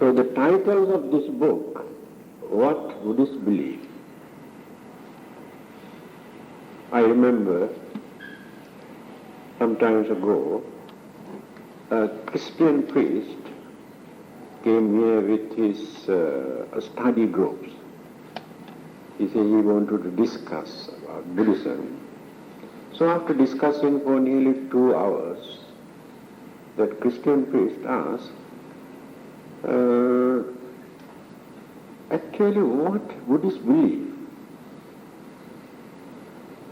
So the title of this book, What Buddhists Believe. I remember some times ago, a Christian priest came here with his study groups. He said he wanted to discuss about Buddhism. So after discussing for nearly 2 hours, that Christian priest asked, actually what Buddhists believe?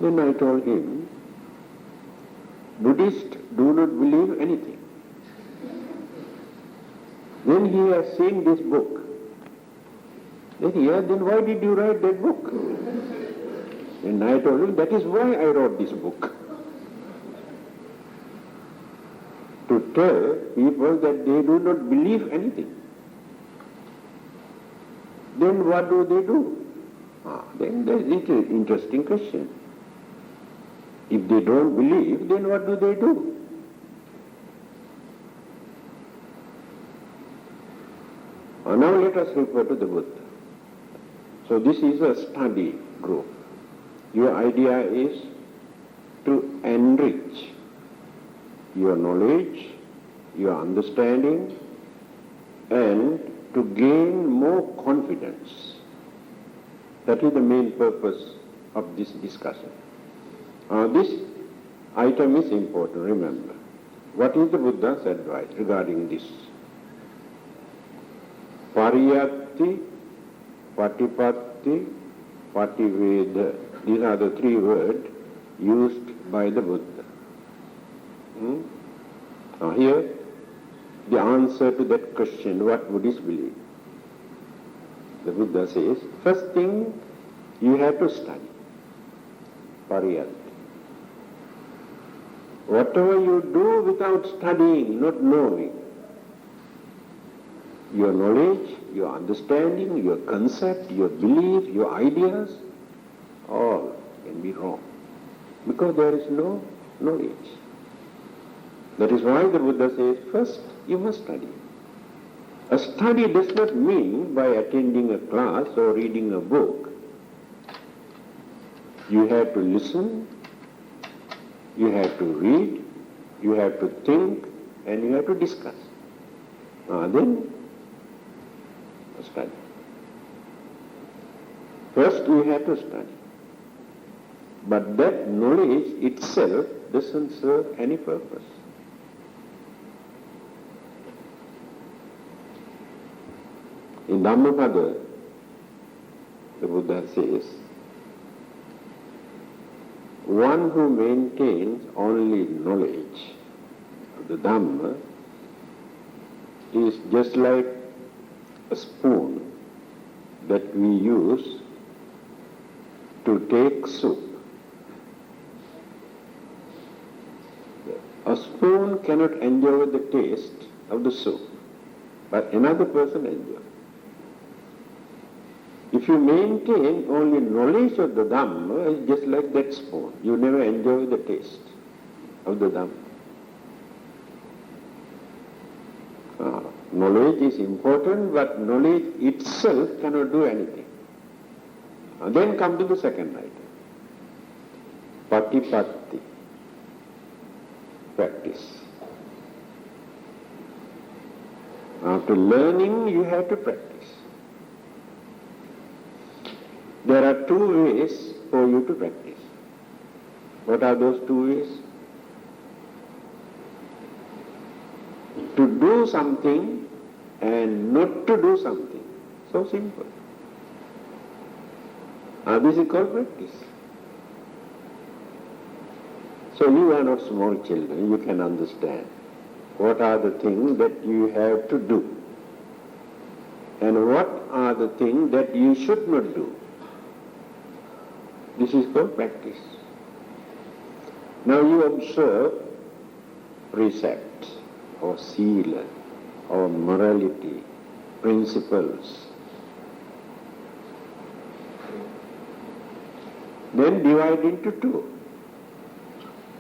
Then I told him, Buddhists do not believe anything. Then he has seen this book. Then why did you write that book? And I told him, that is why I wrote this book. To tell people that they do not believe anything. Then what do they do? Then it's an interesting question. If they don't believe, then what do they do? Now let us refer to the Buddha. So this is a study group. Your idea is to enrich your knowledge, your understanding, and to gain more confidence. That is the main purpose of this discussion. This item is important, remember. What is the Buddha's advice regarding this? Pariyatti, Patipatti, Pativeda. These are the 3 words used by the Buddha. Now here, the answer to that question, what Buddhists believe. The Buddha says, first thing, you have to study. Pariyatti. Whatever you do without studying, not knowing, your knowledge, your understanding, your concept, your belief, your ideas, all can be wrong. Because there is no knowledge. That is why the Buddha says, first you must study. A study does not mean by attending a class or reading a book. You have to listen, you have to read, you have to think, and you have to discuss. Then study. First you have to study. But that knowledge itself doesn't serve any purpose. In Dhammananda, the Buddha says, one who maintains only knowledge of the Dhamma is just like a spoon that we use to take soup. A spoon cannot enjoy the taste of the soup, but another person enjoys. If you maintain only knowledge of the Dhamma, it's just like that spoon. You never enjoy the taste of the Dhamma. Knowledge is important, but knowledge itself cannot do anything. Then come to the second item. Patipatti. Practice. After learning, you have to practice. There are 2 ways for you to practice. What are those 2 ways? To do something and not to do something. So simple. This is called practice. So you are not small children, you can understand what are the things that you have to do and what are the things that you should not do. This is called practice. Now you observe precepts or sila or morality, principles. Then divide into 2.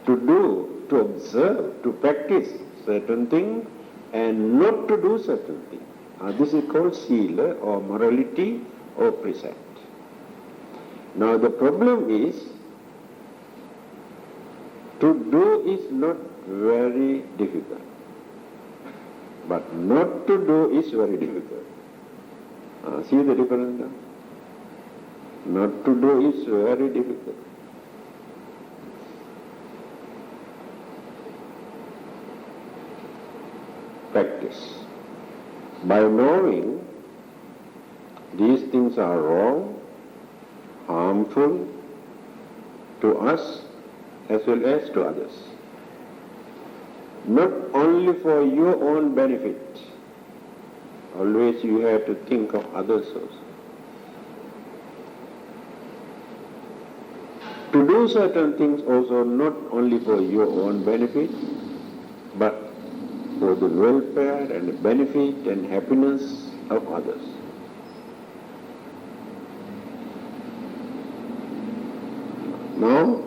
To do, to observe, to practice certain things and not to do certain things. This is called sila or morality or precept. Now the problem is, to do is not very difficult, but not to do is very difficult. See the difference now? Not to do is very difficult. Practice. By knowing these things are wrong, harmful to us as well as to others. Not only for your own benefit, always you have to think of others also. To do certain things also not only for your own benefit, but for the welfare and the benefit and happiness of others. Now,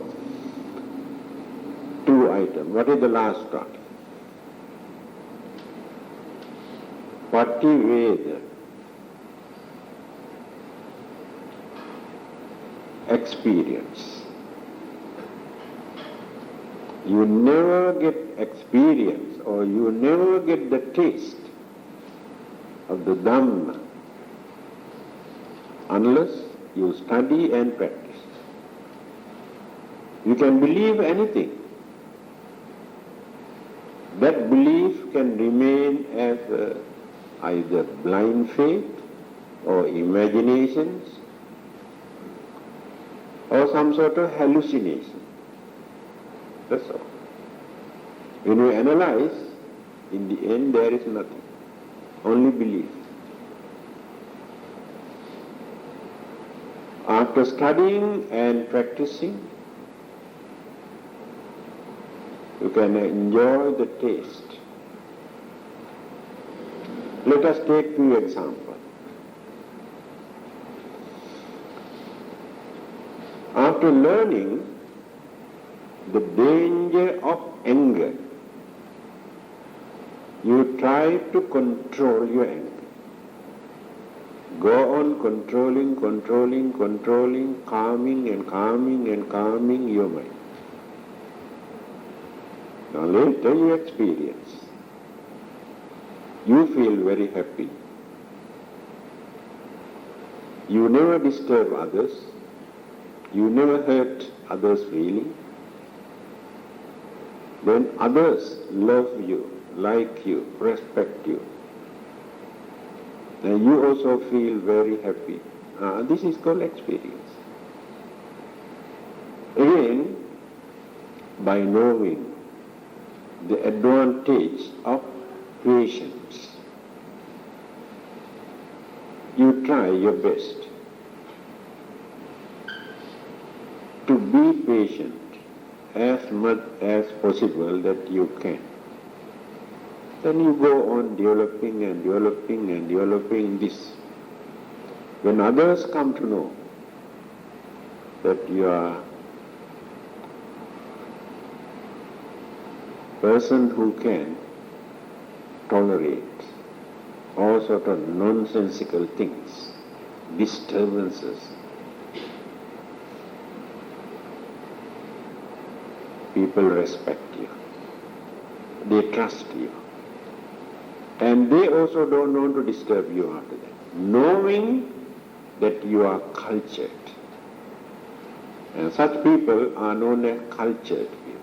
two items. What is the last one? Pativeda. Experience. You never get experience or you never get the taste of the Dhamma unless you study and practice. You can believe anything. That belief can remain as either blind faith or imaginations or some sort of hallucination. That's all. When you analyze, in the end there is nothing, only belief. After studying and practicing, you can enjoy the taste. Let us take two examples. After learning the danger of anger, you try to control your anger. Go on controlling, calming and calming your mind. Now later you experience. You feel very happy. You never disturb others. You never hurt others' feelings. Then others love you, like you, respect you. Then you also feel very happy. This is called experience. Again, by knowing the advantage of patience, you try your best to be patient as much as possible that you can. Then you go on developing this. When others come to know that you are a person who can tolerate all sort of nonsensical things, disturbances, people respect you, they trust you, and they also don't want to disturb you after that, knowing that you are cultured. And such people are known as cultured people.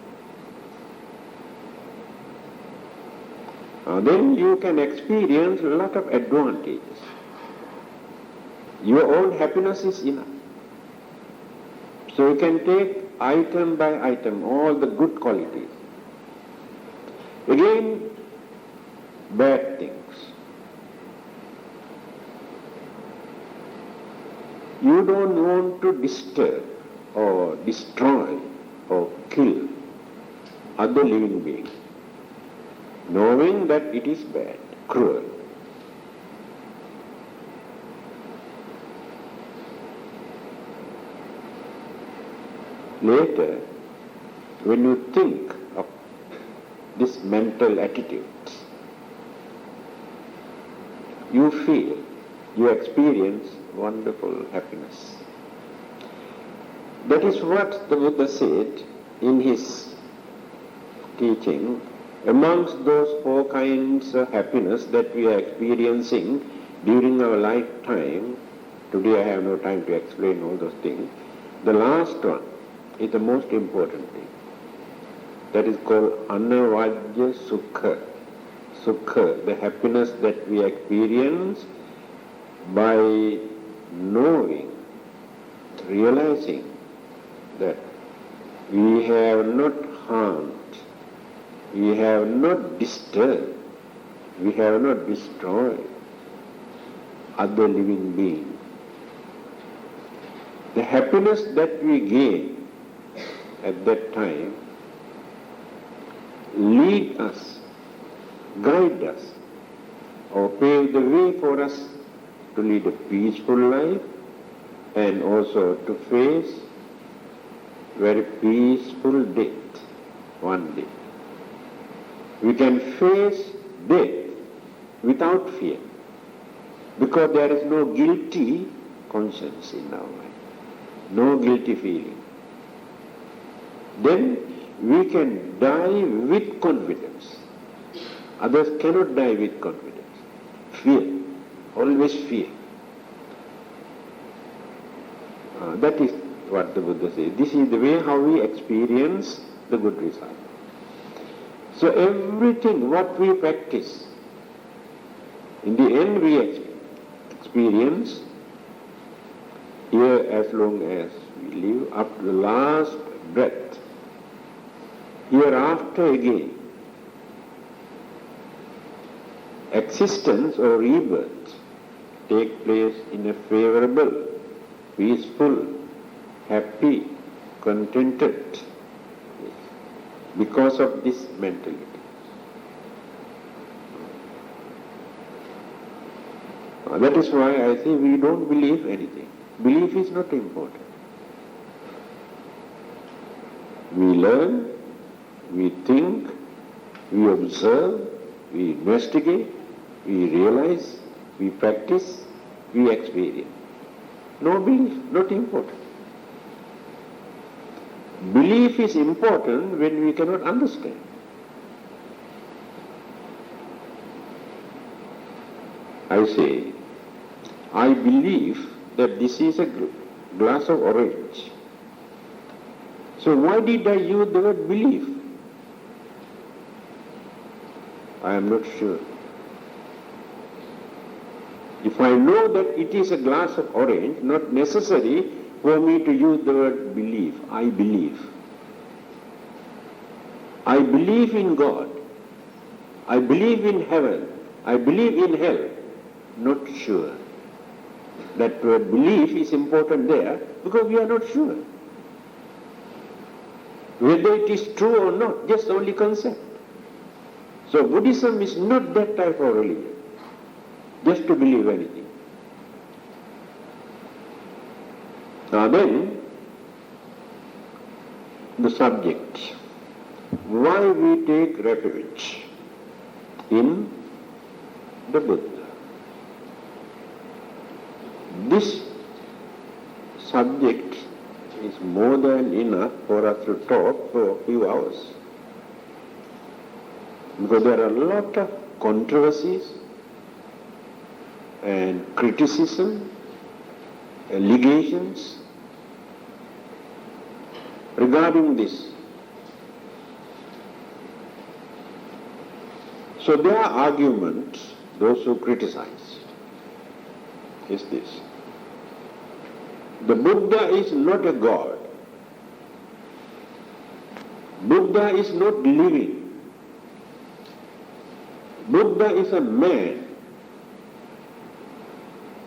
Then you can experience a lot of advantages. Your own happiness is enough. So you can take item by item all the good qualities. Again, bad things. You don't want to disturb or destroy or kill other living beings, knowing that it is bad, cruel. Later, when you think of this mental attitude, you feel, you experience wonderful happiness. That is what the Buddha said in his teaching. Amongst those 4 kinds of happiness that we are experiencing during our lifetime, today I have no time to explain all those things, the last one is the most important thing. That is called anavajya sukha. Sukha, the happiness that we experience by knowing, realizing that we have not harmed, we have not disturbed, we have not destroyed other living beings. The happiness that we gain at that time lead us, guide us, or pave the way for us to lead a peaceful life and also to face very peaceful death one day. We can face death without fear because there is no guilty conscience in our mind, no guilty feeling. Then we can die with confidence. Others cannot die with confidence. Fear, always fear. That is what the Buddha says. This is the way how we experience the good result. So everything what we practice, in the end we experience here as long as we live up to the last breath. Hereafter again, existence or rebirth take place in a favorable, peaceful, happy, contented, because of this mentality. That is why I say we don't believe anything. Belief is not important. We learn, we think, we observe, we investigate, we realize, we practice, we experience. No belief, not important. Belief is important when we cannot understand. I say, I believe that this is a glass of orange. So why did I use the word belief? I am not sure. If I know that it is a glass of orange, not necessary for me to use the word belief. I believe. I believe in God. I believe in heaven. I believe in hell. Not sure. That word belief is important there because we are not sure. Whether it is true or not, just only concept. So Buddhism is not that type of religion, just to believe anything. Now then, the subject, why we take refuge in the Buddha. This subject is more than enough for us to talk for a few hours. Because there are a lot of controversies and criticism, allegations regarding this. So their argument, those who criticize, is this. The Buddha is not a God. Buddha is not living. Buddha is a man.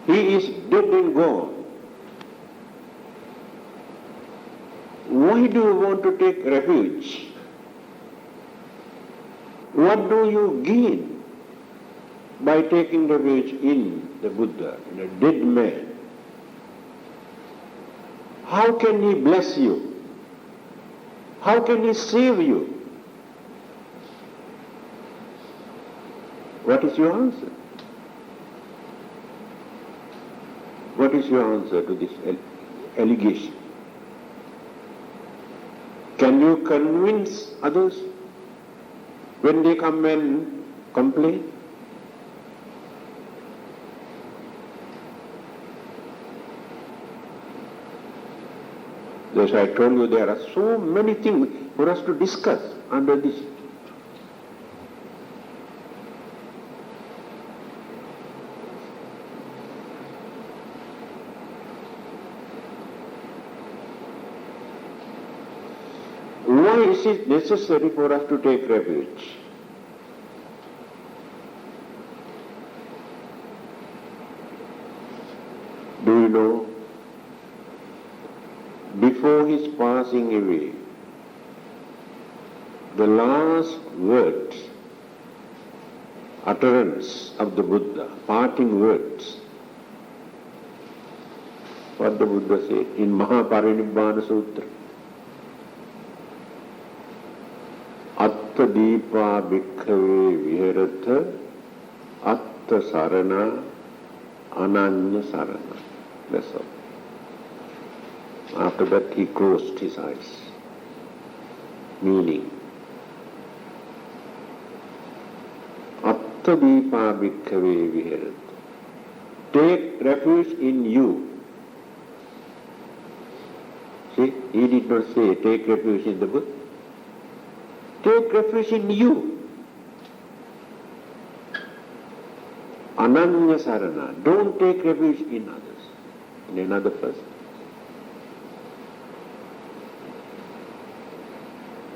He is dead and gone. Why do you want to take refuge? What do you gain by taking refuge in the Buddha, in a dead man? How can he bless you? How can he save you? What is your answer? What is your answer to this allegation? Can you convince others when they come and complain? As I told you, there are so many things for us to discuss under this. Why is it necessary for us to take refuge? Do you know? Before his passing away, the last words, utterance of the Buddha, parting words, what the Buddha said in Mahaparinibbana Sutra, Atta Deepa Bhikkhave Viharatha Atta Sarana Ananya Sarana. That's all. After that he closed his eyes. Meaning, Atta Deepa Bhikkhave Viharatha. Take refuge in you. See, he did not say take refuge in the Buddha. Take refuge in you. Ananya Sarana. Don't take refuge in others, in another person.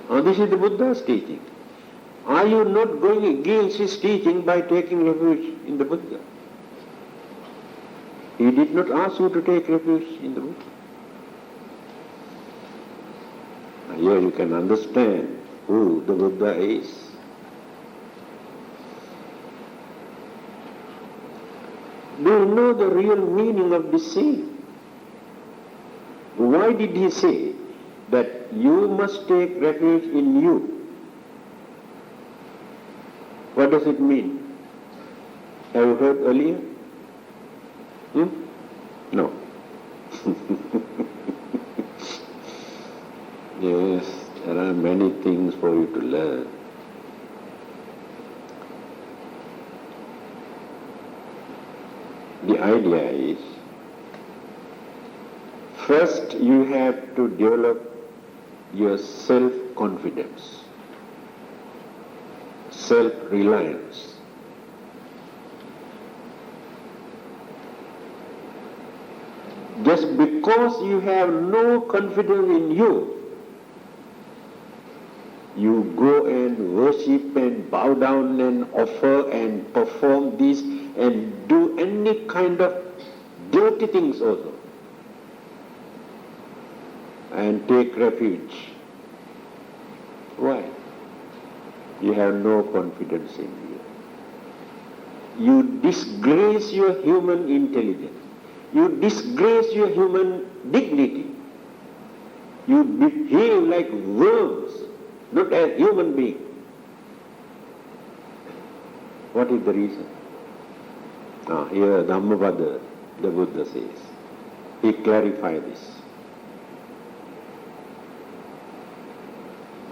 This is the Buddha's teaching. Are you not going against his teaching by taking refuge in the Buddha? He did not ask you to take refuge in the Buddha. Here you can understand who the Buddha is. Do you know the real meaning of this saying? Why did he say that you must take refuge in you? What does it mean? Have you heard earlier? No. Yes, there are many things for you to learn. The idea is, first you have to develop your self-confidence, self-reliance. Just because you have no confidence in you, you go and worship and bow down and offer and perform this and do any kind of dirty things also, and take refuge. Why? You have no confidence in you. You disgrace your human intelligence. You disgrace your human dignity. You behave like worms, not as human beings. What is the reason? Here Dhammananda, the Buddha says, he clarifies this.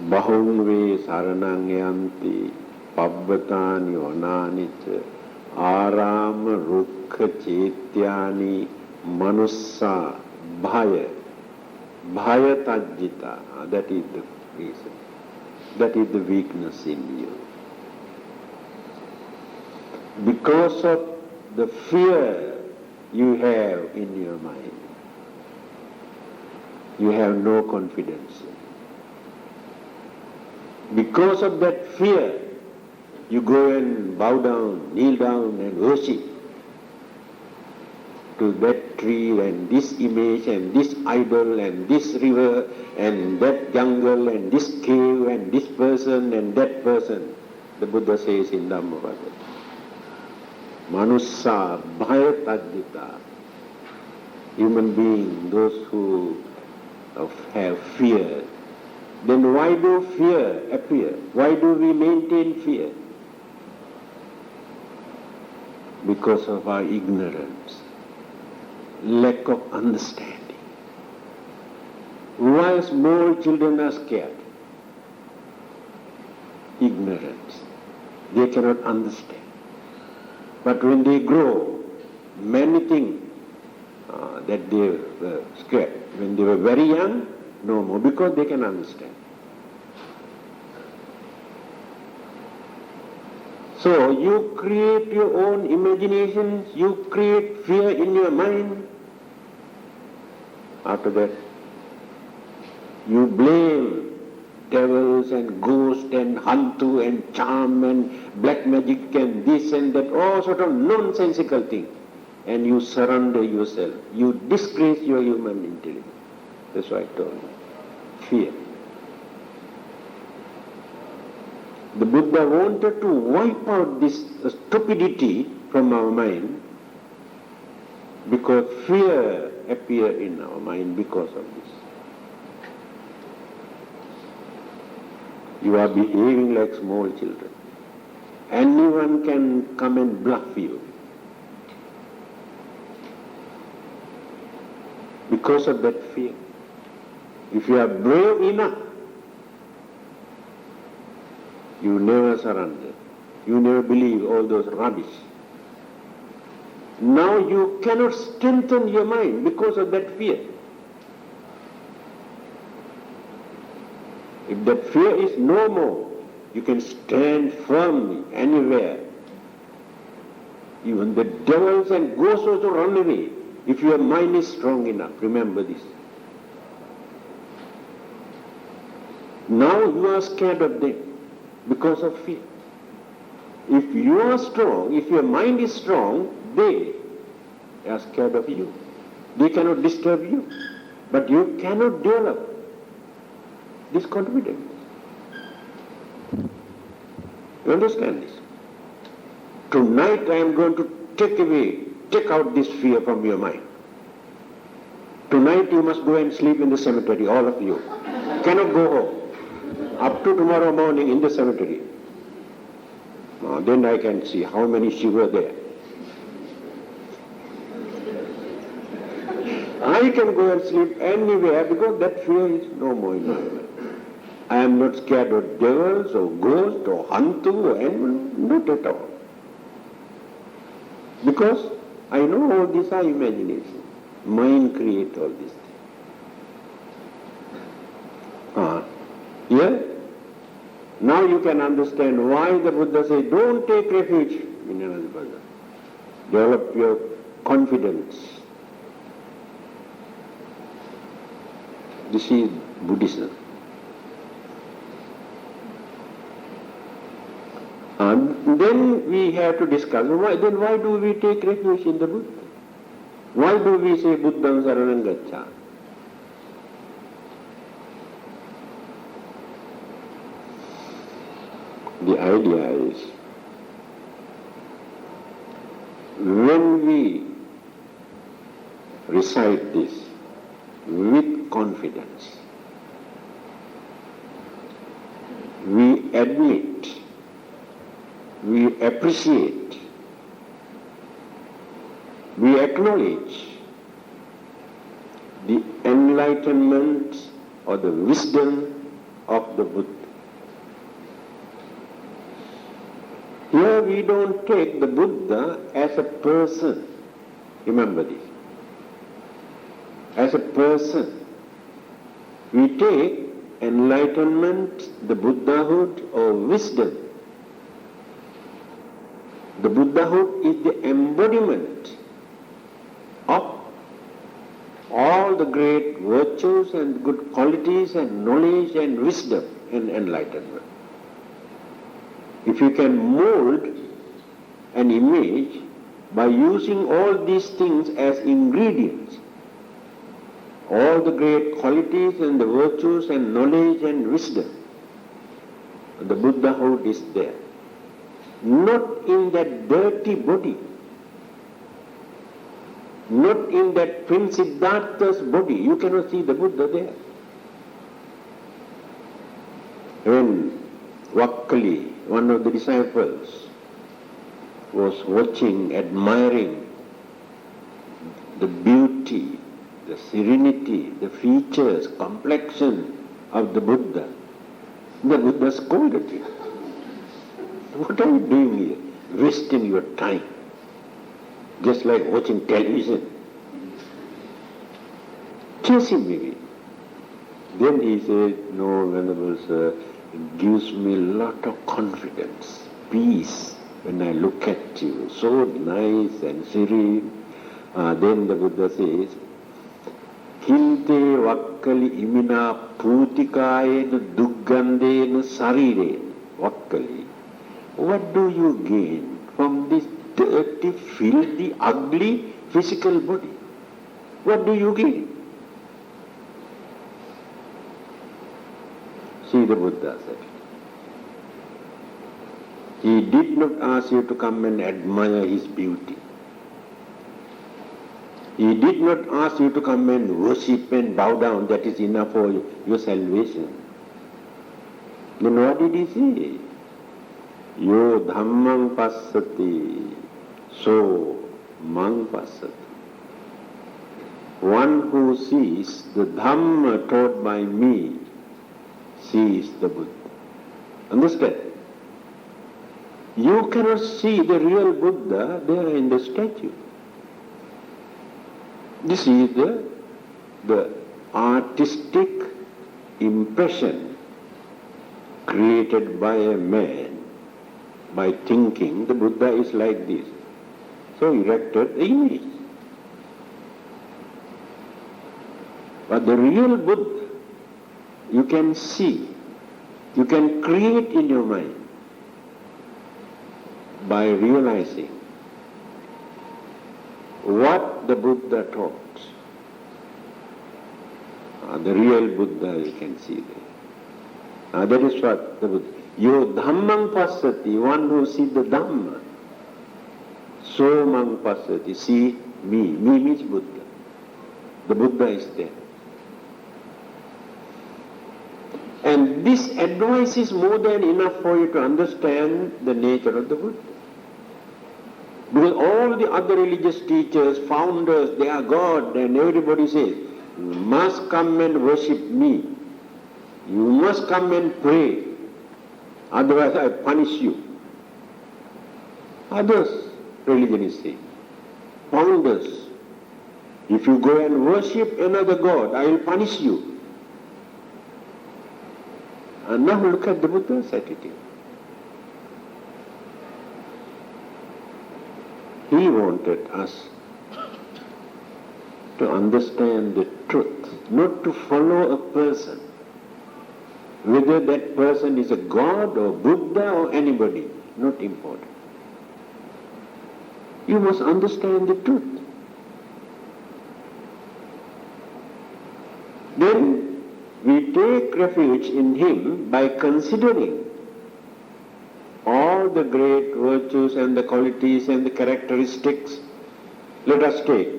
Bahunve saranang yanti pabbhatani vananicha arama rukkha chetyani manussa bhaya tajjita. That is the reason. That is the weakness in you. Because of the fear you have in your mind, you have no confidence. Because of that fear, you go and bow down, kneel down and worship to that tree and this image and this idol and this river and that jungle and this cave and this person and that person. The Buddha says in Dhammananda, Manussa bhaya tajjita. Human beings, those who have fear. Then why do fear appear? Why do we maintain fear? Because of our ignorance. lack of understanding. Why small children are scared? Ignorance. They cannot understand. But when they grow, many things that they were scared. When they were very young, no more, because they can understand. So you create your own imaginations, you create fear in your mind. After that, you blame devils and ghosts and hantu and charm and black magic and this and that, all sort of nonsensical things. And you surrender yourself. You disgrace your human intelligence. That's why I told you. Fear. The Buddha wanted to wipe out this stupidity from our mind because fear appeared in our mind because of this. You are behaving like small children. Anyone can come and bluff you. Because of that fear. If you are brave enough, you never surrender. You never believe all those rubbish. Now you cannot strengthen your mind because of that fear. If that fear is no more, you can stand firmly anywhere. Even the devils and ghosts also run away. If your mind is strong enough, remember this. Now you are scared of them because of fear. If you are strong, if your mind is strong, they are scared of you. They cannot disturb you. But you cannot develop this confidence. You understand this? Tonight I am going to take out this fear from your mind. Tonight you must go and sleep in the cemetery, all of you. Cannot go home. Up to tomorrow morning in the cemetery. Then I can see how many Shiva there. I can go and sleep anywhere because that fear is no more in my mind. I am not scared of devils or ghosts or hantu or anyone, not at all. Because I know all these are imagination. Mind creates all these things. Yeah? Now you can understand why the Buddha said, don't take refuge in another person. Develop your confidence. This is Buddhism. And then we have to discuss, why do we take refuge in the Buddha? Why do we say Buddham Saranam Gacchāmi? The idea is, when we recite this with confidence, we admit, we appreciate, we acknowledge the enlightenment or the wisdom of the Buddha. Here we don't take the Buddha as a person. Remember this. As a person. We take enlightenment, the Buddhahood or wisdom. The Buddhahood is the embodiment of all the great virtues and good qualities and knowledge and wisdom and enlightenment. If you can mold an image by using all these things as ingredients, all the great qualities and the virtues and knowledge and wisdom, the Buddhahood is there. Not in that dirty body, not in that Prince Siddhartha's body. You cannot see the Buddha there. When Vakkali, one of the disciples, was watching, admiring the beauty beauty, the serenity, the features, complexion of the Buddha, the Buddha scolded you. What are you doing here? Wasting your time. Just like watching television. Chasing me. Then he said, no, Venerable Sir, it gives me a lot of confidence, peace when I look at you. So nice and serene. Then the Buddha says, Kinte vakkali imina putikayena duggandena sarirena vakkali. What do you gain from this dirty, filthy, ugly physical body? What do you gain? See, the Buddha said, he did not ask you to come and admire his beauty. He did not ask you to come and worship and bow down. That is enough for your salvation. Then what did he say? Yo dhammam passati, so mang passati. One who sees the Dhamma taught by me sees the Buddha. Understand? You cannot see the real Buddha there in the statue. This is the artistic impression created by a man by thinking the Buddha is like this. So erected the image. But the real Buddha, you can see, you can create in your mind by realizing what the Buddha taught. The real Buddha you can see there. That is what the Buddha. Yo dhammam passati, one who sees the Dhamma. So mang passati, see me. Me means Buddha. The Buddha is there. And this advice is more than enough for you to understand the nature of the Buddha. Because all the other religious teachers, founders, they are God, and everybody says, you must come and worship me. You must come and pray. Otherwise I punish you. Others, religion is saying. Founders, if you go and worship another God, I will punish you. And now look at the Buddha's attitude. He wanted us to understand the truth, not to follow a person. Whether that person is a God or Buddha or anybody, not important. You must understand the truth. Then we take refuge in him by considering all the great virtues and the qualities and the characteristics. Let us take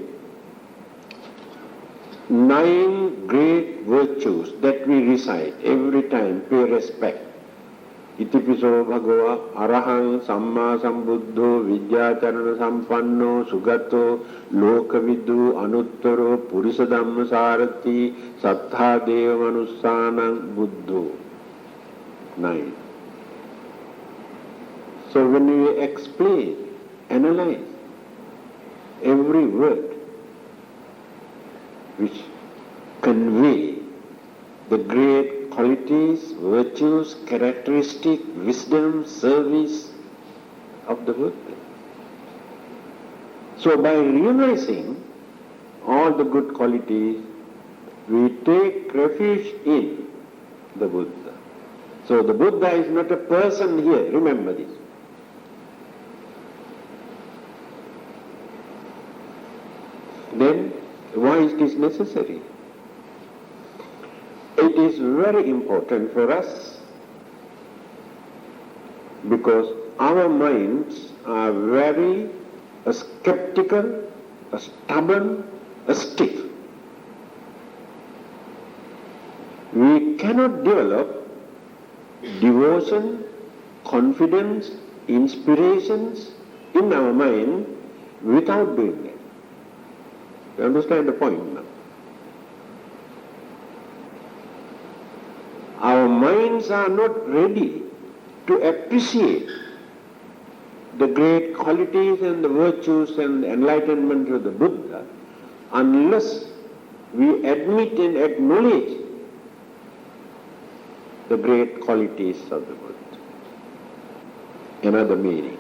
9 great virtues that we recite every time, pay respect. Itipiso bhagava arahang samma sambuddho vidyacharana sampanno sugato lokavidu anuttaro purisadhamma sarati sattha deva manussanam buddho. 9. So when we explain, analyze every word which convey the great qualities, virtues, characteristic, wisdom, service of the Buddha. So by realizing all the good qualities, we take refuge in the Buddha. So the Buddha is not a person here, remember this. Then why is this necessary? It is very important for us because our minds are very skeptical, stubborn, stiff. We cannot develop devotion, confidence, inspirations in our mind without doing that. You understand the point now? Our minds are not ready to appreciate the great qualities and the virtues and the enlightenment of the Buddha unless we admit and acknowledge the great qualities of the Buddha. Another meaning.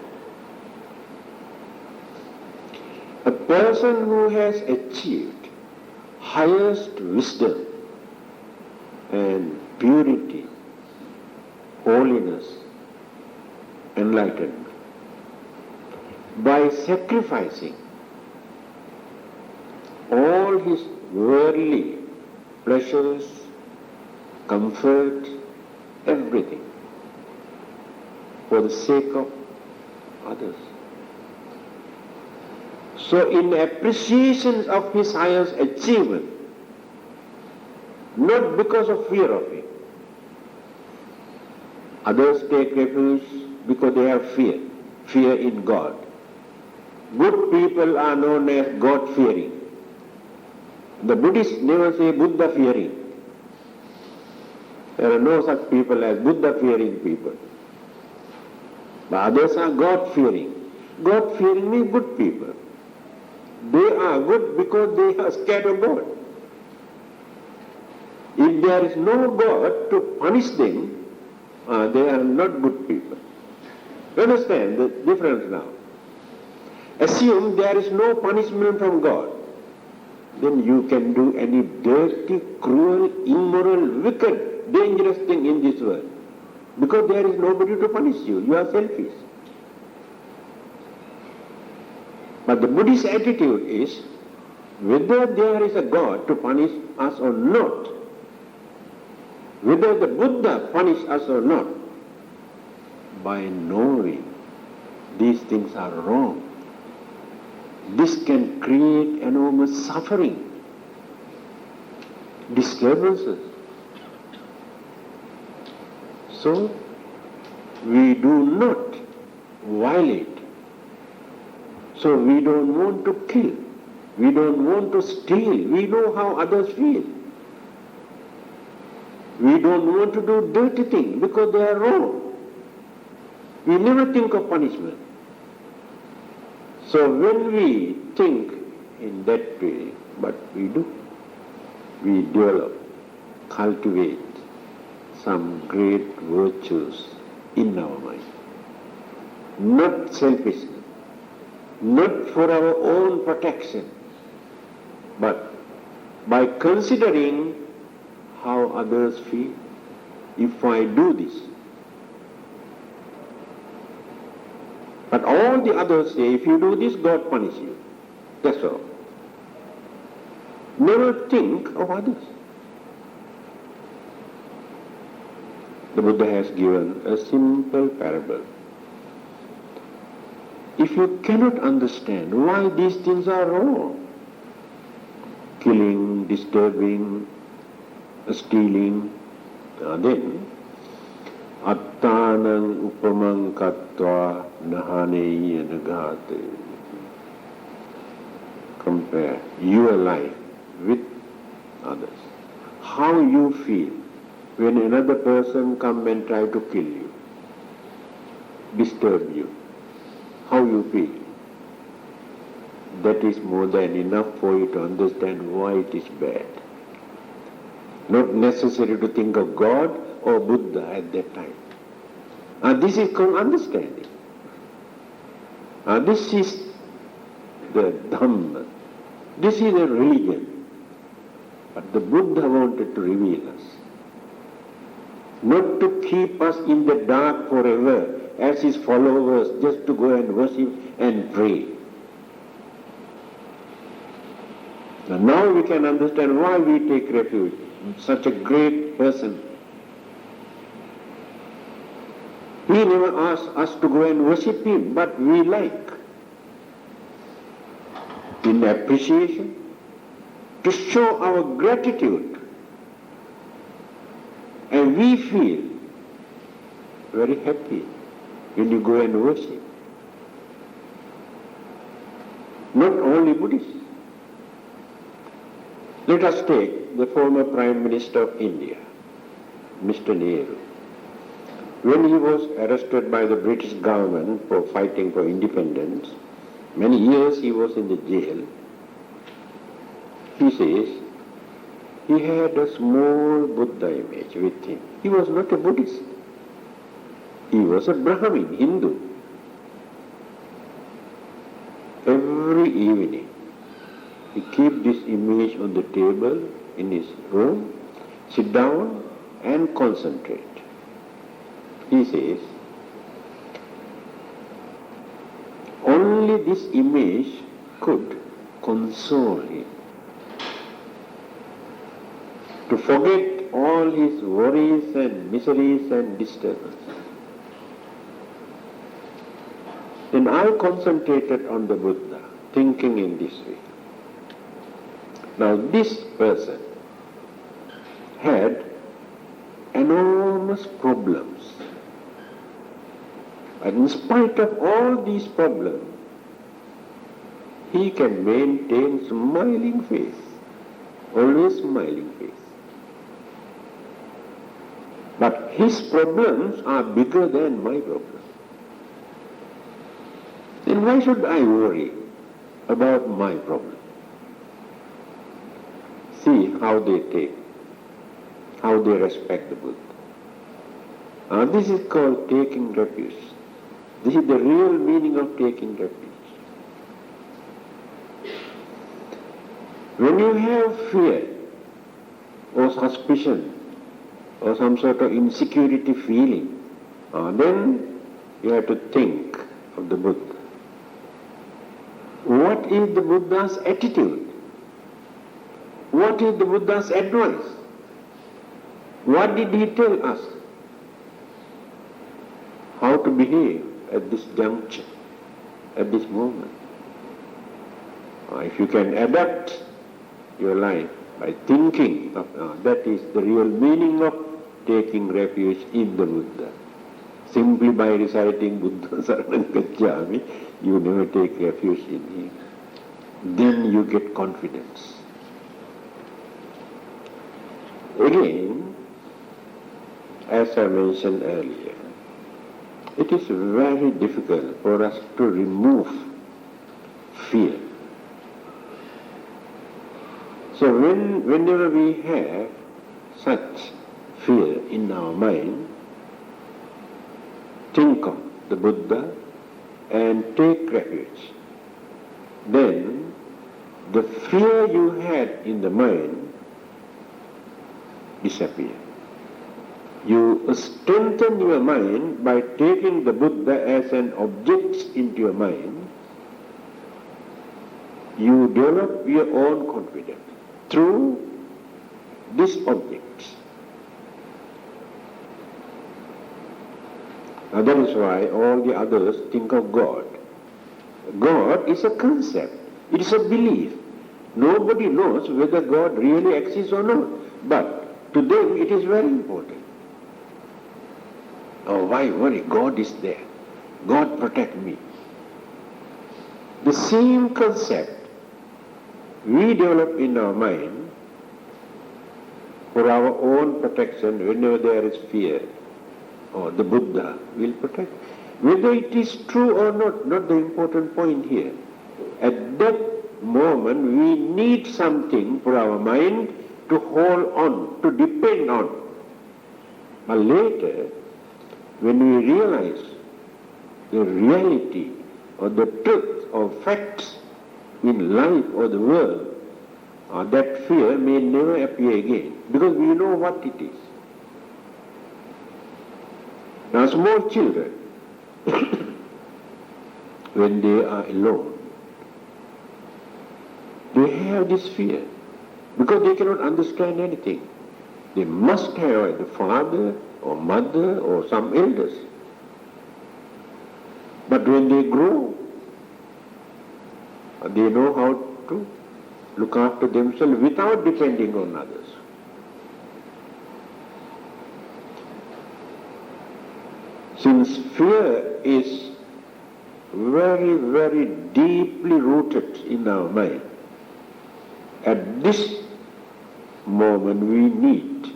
A person who has achieved highest wisdom and purity, holiness, enlightenment, by sacrificing all his worldly pleasures, comfort, everything, for the sake of others. So in appreciation of his highest achievement, not because of fear of him. Others take refuge because they have fear in God. Good people are known as God-fearing. The Buddhists never say Buddha-fearing. There are no such people as Buddha-fearing people. But others are God-fearing. God-fearing means good people. They are good because they are scared of God. If there is no God to punish them, they are not good people. You understand the difference now? Assume there is no punishment from God. Then you can do any dirty, cruel, immoral, wicked, dangerous thing in this world. Because there is nobody to punish you. You are selfish. But the Buddhist attitude is, whether there is a God to punish us or not, whether the Buddha punish us or not, by knowing these things are wrong, this can create enormous suffering, disturbances. So, we do not violate. So we don't want to kill. We don't want to steal. We know how others feel. We don't want to do dirty things because they are wrong. We never think of punishment. So when we think in that way, but we do, we develop, cultivate some great virtues in our mind. Not selfishness, not for our own protection, but by considering how others feel. If I do this, but all the others say, if you do this, God punish you. That's all. Never think of others. The Buddha has given a simple parable. If you cannot understand why these things are wrong, killing, disturbing, stealing, then attanang upamang katva nahaneya nagate. Compare your life with others. How you feel when another person come and try to kill you, disturb you. How you feel. That is more than enough for you to understand why it is bad. Not necessary to think of God or Buddha at that time. And this is called understanding. This is the Dhamma. This is a religion. But the Buddha wanted to reveal us. Not to keep us in the dark forever as his followers, just to go and worship and pray. Now we can understand why we take refuge in such a great person. He never asked us to go and worship him, but we like, in appreciation, to show our gratitude. And we feel very happy when you go and worship. Not only Buddhists. Let us take the former Prime Minister of India, Mr. Nehru. When he was arrested by the British government for fighting for independence, many years he was in the jail. He says he had a small Buddha image with him. He was not a Buddhist. He was a Brahmin, Hindu. Every evening he keep this image on the table in his room, sit down and concentrate. He says, only this image could console him, to forget all his worries and miseries and disturbances. Then I concentrated on the Buddha, thinking in this way. Now this person had enormous problems. And in spite of all these problems, he can maintain smiling face, always smiling face. But his problems are bigger than my problems. Then why should I worry about my problem? See how they take, how they respect the Buddha. This is called taking refuge. This is the real meaning of taking refuge. When you have fear or suspicion or some sort of insecurity feeling, then you have to think of the Buddha. What is the Buddha's attitude? What is the Buddha's advice? What did he tell us? How to behave at this juncture, at this moment. If you can adapt your life by thinking of that is the real meaning of taking refuge in the Buddha. Simply by reciting Buddha Saranam Gacchami, you never take refuge in him. Then you get confidence. Again, as I mentioned earlier, it is very difficult for us to remove fear. So whenever we have such fear in our mind, think of the Buddha and take refuge. Then the fear you had in the mind disappears. You strengthen your mind by taking the Buddha as an object into your mind. You develop your own confidence through this object. Now that is why all the others think of God. God is a concept. It is a belief. Nobody knows whether God really exists or not. But to them it is very important. Oh, why worry? God is there. God protect me. The same concept we develop in our mind for our own protection whenever there is fear. Or the Buddha will protect. Whether it is true or not the important point here. At that moment we need something for our mind to hold on, to depend on. But later, when we realize the reality or the truth or facts in life or the world, that fear may never appear again because we know what it is. Now small children, when they are alone, they have this fear because they cannot understand anything. They must have the father or mother or some elders. But when they grow, they know how to look after themselves without depending on others. Since fear is very, very deeply rooted in our mind, at this moment we need.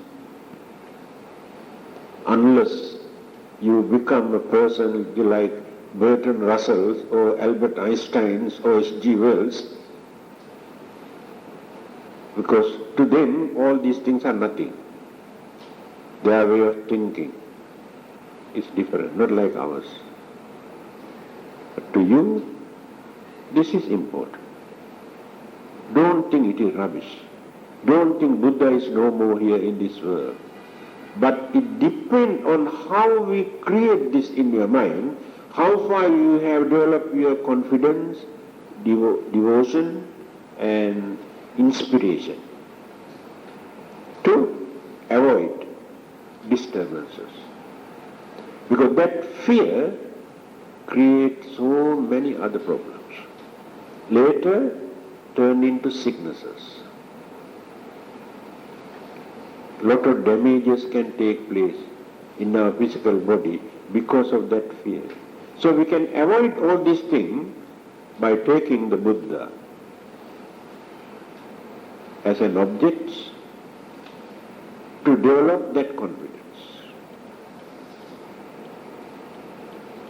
Unless you become a person like Bertrand Russell or Albert Einstein or H.G. Wells, because to them all these things are nothing. Their way of thinking is different, not like ours. But to you, this is important. Don't think it is rubbish. Don't think Buddha is no more here in this world. But it depends on how we create this in your mind, how far you have developed your confidence, devotion and inspiration to avoid disturbances. Because that fear creates so many other problems. Later turn into sicknesses. Lot of damages can take place in our physical body because of that fear. So we can avoid all these things by taking the Buddha as an object to develop that confidence.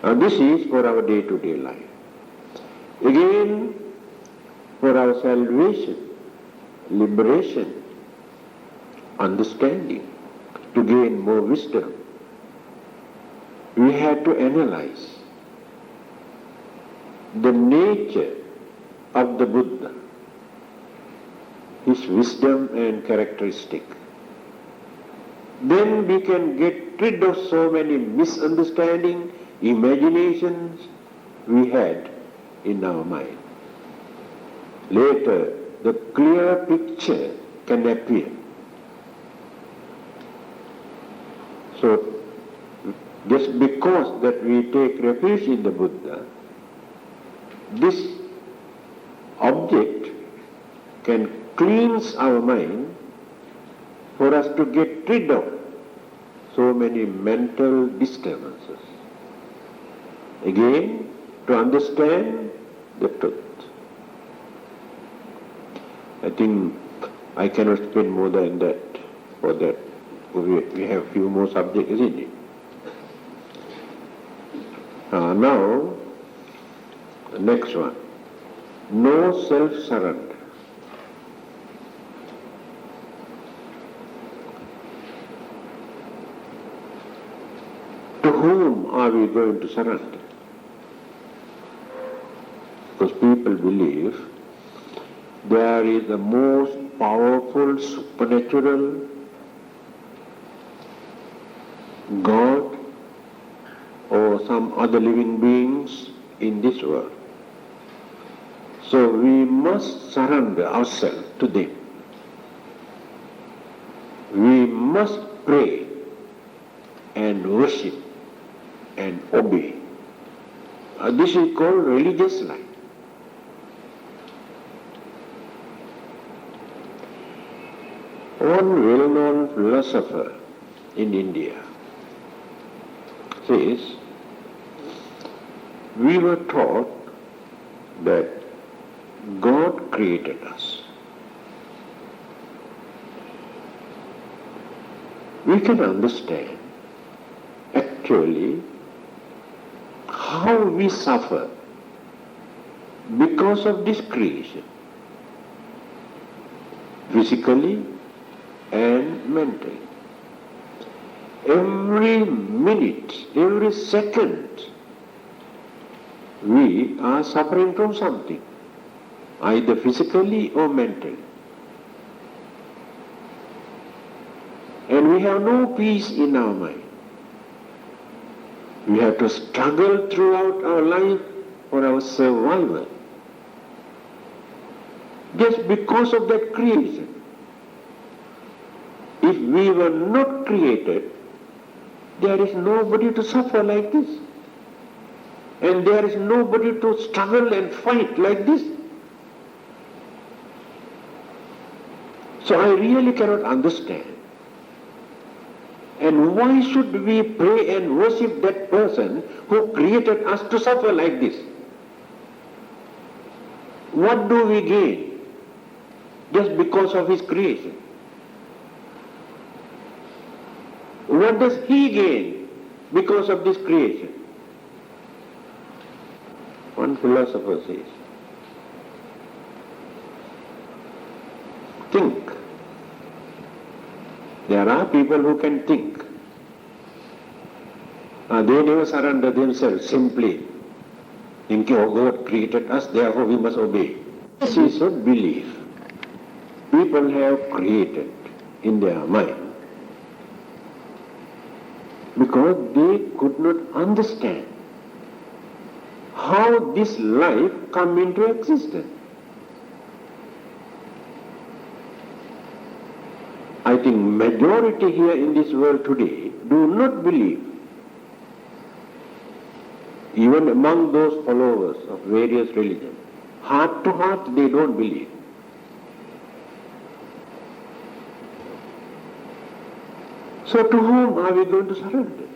Now this is for our day-to-day life. Again, for our salvation, liberation, understanding, to gain more wisdom, we have to analyze the nature of the Buddha, his wisdom and characteristic. Then we can get rid of so many misunderstandings, imaginations we had in our mind. Later, the clear picture can appear. So, just because that we take refuge in the Buddha, this object can cleanse our mind for us to get rid of so many mental disturbances. Again, to understand the truth. I think I cannot spend more than that for that. We have few more subjects, isn't it? Now, the next one. No self-surrender. To whom are we going to surrender? Because people believe there is the most powerful supernatural God or some other living beings in this world. So we must surrender ourselves to them. We must pray and worship and obey. This is called religious life. One well-known philosopher in India says, we were taught that God created us. We can understand actually how we suffer because of this creation, physically and mentally. Every minute, every second, we are suffering from something, either physically or mentally. And we have no peace in our mind. We have to struggle throughout our life for our survival. Just because of that creation. If we were not created, there is nobody to suffer like this. And there is nobody to struggle and fight like this. So I really cannot understand. And why should we pray and worship that person who created us to suffer like this? What do we gain just because of his creation? What does he gain because of this creation? One philosopher says, think. There are people who can think. They never surrender themselves simply thinking, oh, God created us, therefore we must obey. This is a belief people have created in their mind because they could not understand how this life come into existence. I think majority here in this world today do not believe. Even among those followers of various religions, heart to heart they don't believe. So to whom are we going to surrender?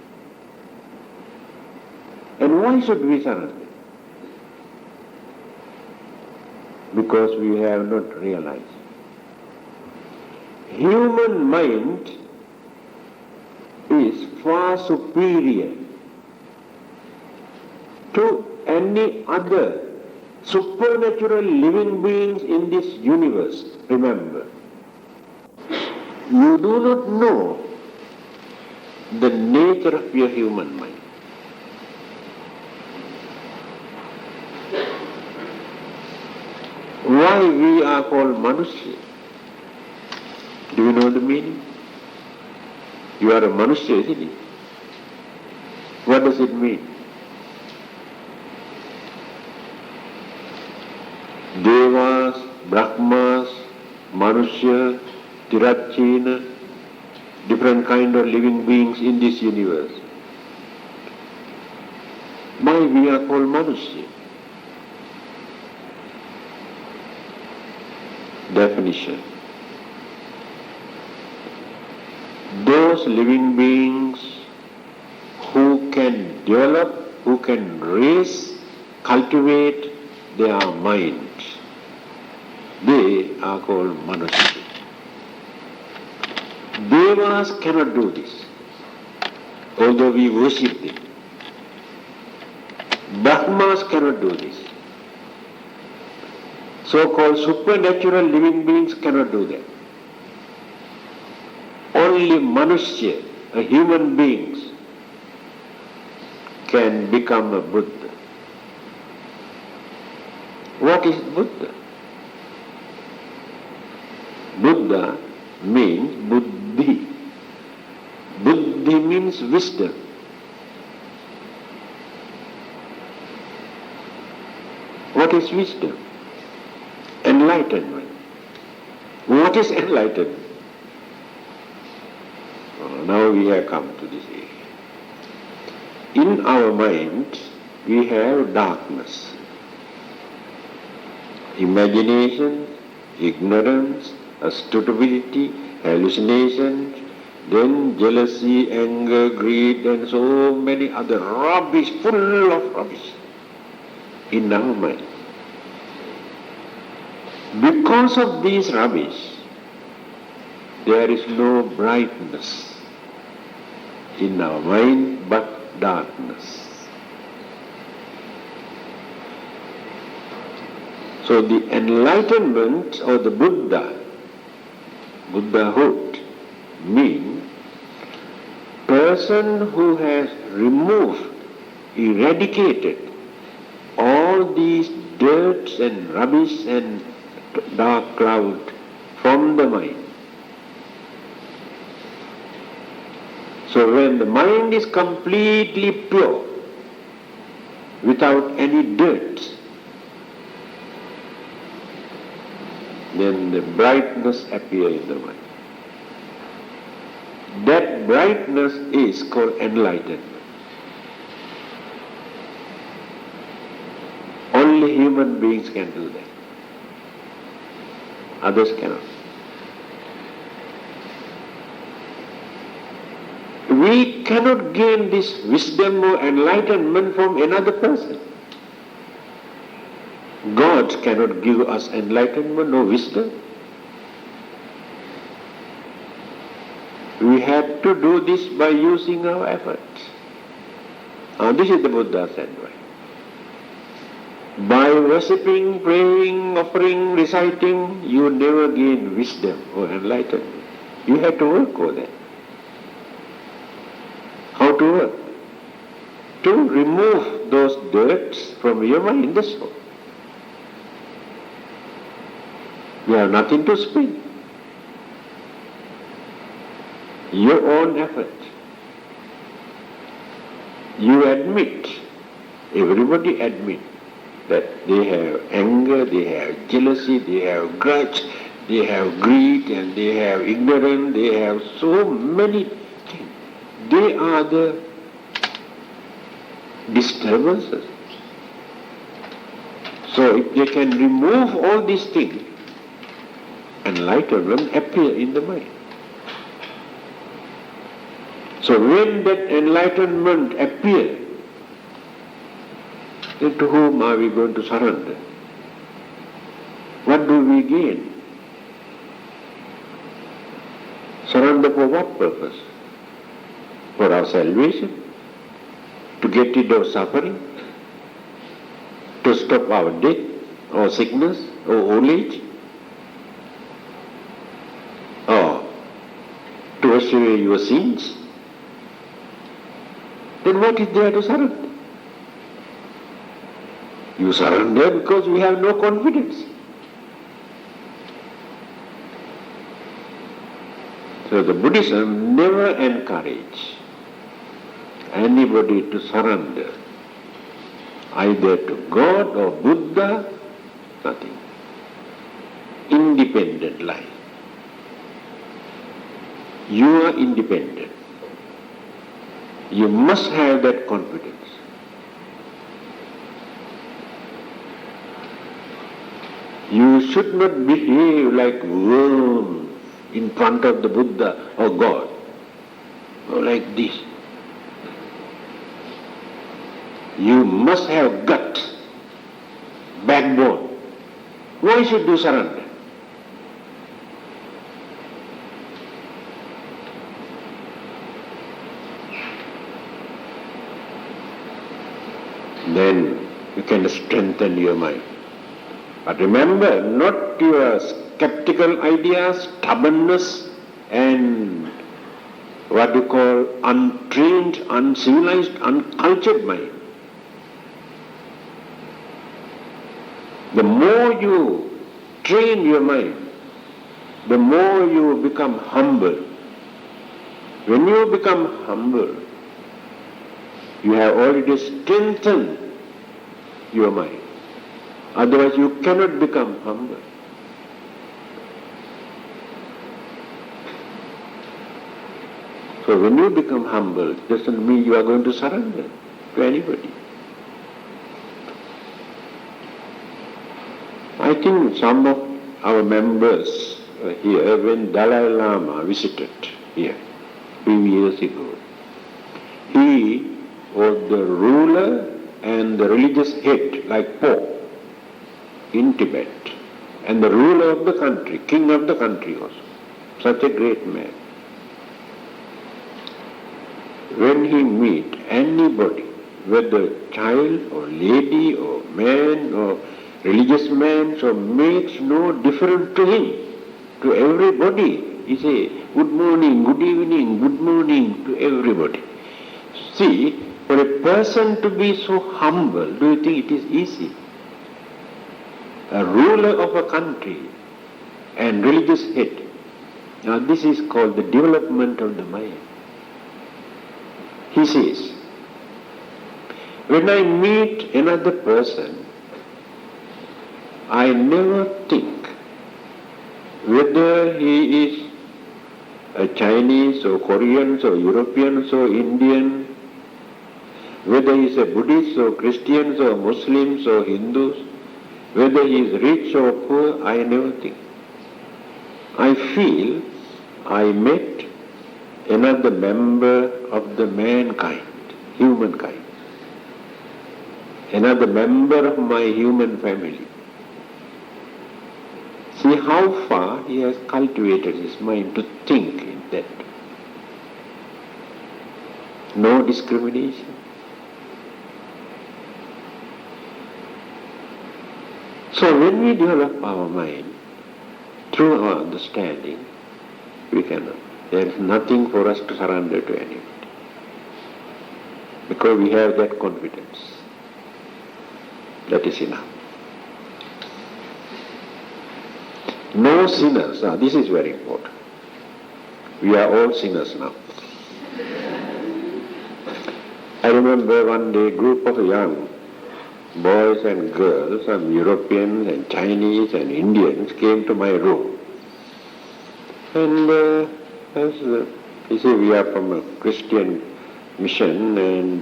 And why should we surrender? Because we have not realized. Human mind is far superior to any other supernatural living beings in this universe. Remember, you do not know the nature of your human mind. Why we are called Manusya? Do you know the meaning? You are a Manusya, isn't it? What does it mean? Devas, Brahmas, Manusya, Tirachina, different kind of living beings in this universe. Why we are called Manusya? Definition. Those living beings who can develop, who can raise, cultivate their mind, they are called Manusya. Devas cannot do this, although we worship them. Brahmas cannot do this. So-called supernatural living beings cannot do that. Only Manusya, human beings, can become a Buddha. What is Buddha? Buddha means buddhi. Buddhi means wisdom. What is wisdom? Enlightenment. What is enlightenment? Now we have come to this area. In our mind, we have darkness, imagination, ignorance, stupidity, hallucinations, then jealousy, anger, greed, and so many other rubbish, full of rubbish in our mind. Because of these rubbish, there is no brightness in our mind but darkness. So the enlightenment or the Buddhahood means person who has removed, eradicated all these dirts and rubbish and dark cloud from the mind. So when the mind is completely pure, without any dirt, then the brightness appears in the mind. That brightness is called enlightenment. Only human beings can do that. Others cannot. We cannot gain this wisdom or enlightenment from another person. God cannot give us enlightenment or wisdom. We had to do this by using our efforts. This is the Buddha's advice. By worshipping, praying, offering, reciting, you never gain wisdom or enlightenment. You have to work for that. How to work? To remove those dirts from your mind, that's all. You have nothing to spend. Your own effort. You admit, everybody admit, that they have anger, they have jealousy, they have grudge, they have greed, and they have ignorance, they have so many things. They are the disturbances. So if they can remove all these things, enlightenment appear in the mind. So when that enlightenment appears, then to whom are we going to surrender? What do we gain? Surrender for what purpose? For our salvation? To get rid of suffering? To stop our death or sickness or old age? Or to wash away your sins? Then what is there to surrender? You surrender because we have no confidence. So the Buddhism never encourage anybody to surrender either to God or Buddha, nothing. Independent life. You are independent. You must have that confidence. You should not behave like worm in front of the Buddha or God, or like this. You must have gut, backbone. Why should you surrender? Then you can strengthen your mind. But remember, not your skeptical ideas, stubbornness, and what you call untrained, uncivilized, uncultured mind. The more you train your mind, the more you become humble. When you become humble, you have already strengthened your mind. Otherwise you cannot become humble. So when you become humble, it doesn't mean you are going to surrender to anybody. I think some of our members here, when Dalai Lama visited here a few years ago, he was the ruler and the religious head, like Pope, in Tibet, and the ruler of the country, king of the country also. Such a great man. When he meet anybody, whether child or lady or man or religious man, so makes no difference to him, to everybody. He say, good morning, good evening, good morning to everybody. See, for a person to be so humble, do you think it is easy? A ruler of a country and religious head. Now this is called the development of the mind. He says, when I meet another person, I never think whether he is a Chinese or Korean or European or Indian, whether he is a Buddhist or Christians or Muslims or Hindus, whether he is rich or poor, I never think. I feel I met another member of the mankind, humankind, another member of my human family. See how far he has cultivated his mind to think in that. no discrimination. So when we develop our mind through our understanding, there is nothing for us to surrender to anybody. Because we have that confidence. That is enough. No sinners. This is very important. We are all sinners now. I remember one day a group of young boys and girls, some Europeans and Chinese and Indians came to my room. And you see, we are from a Christian mission and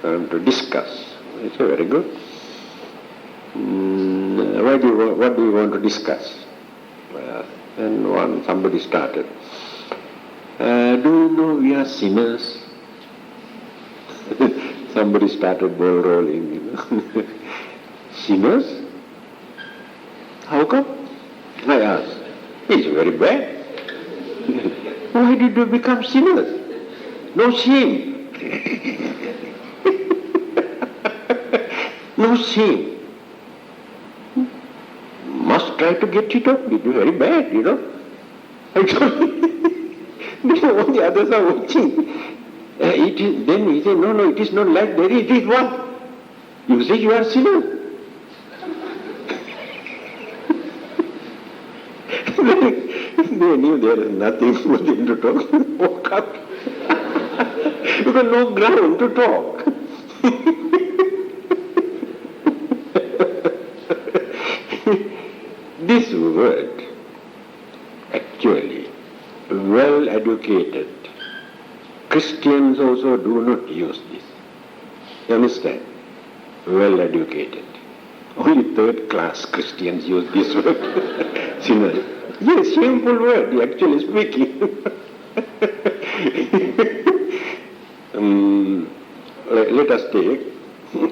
come to discuss. I said, very good. What do you want to discuss? And somebody started. Do you know we are sinners? Somebody started ball rolling, Sinners? How come? I asked. It's very bad. Why did you become sinners? No shame. No shame. Must try to get it up. It is very bad, I told him. All the others are watching. Then he said, no, it is not like that. It is what? You say you are sinner. They knew there is nothing for them to talk. Walk out. Because no ground to talk. This word, actually, well educated Christians also do not use this. You understand? Well educated. Only third class Christians use this word. Sinners. Yes, shameful word, actually speaking. Let us take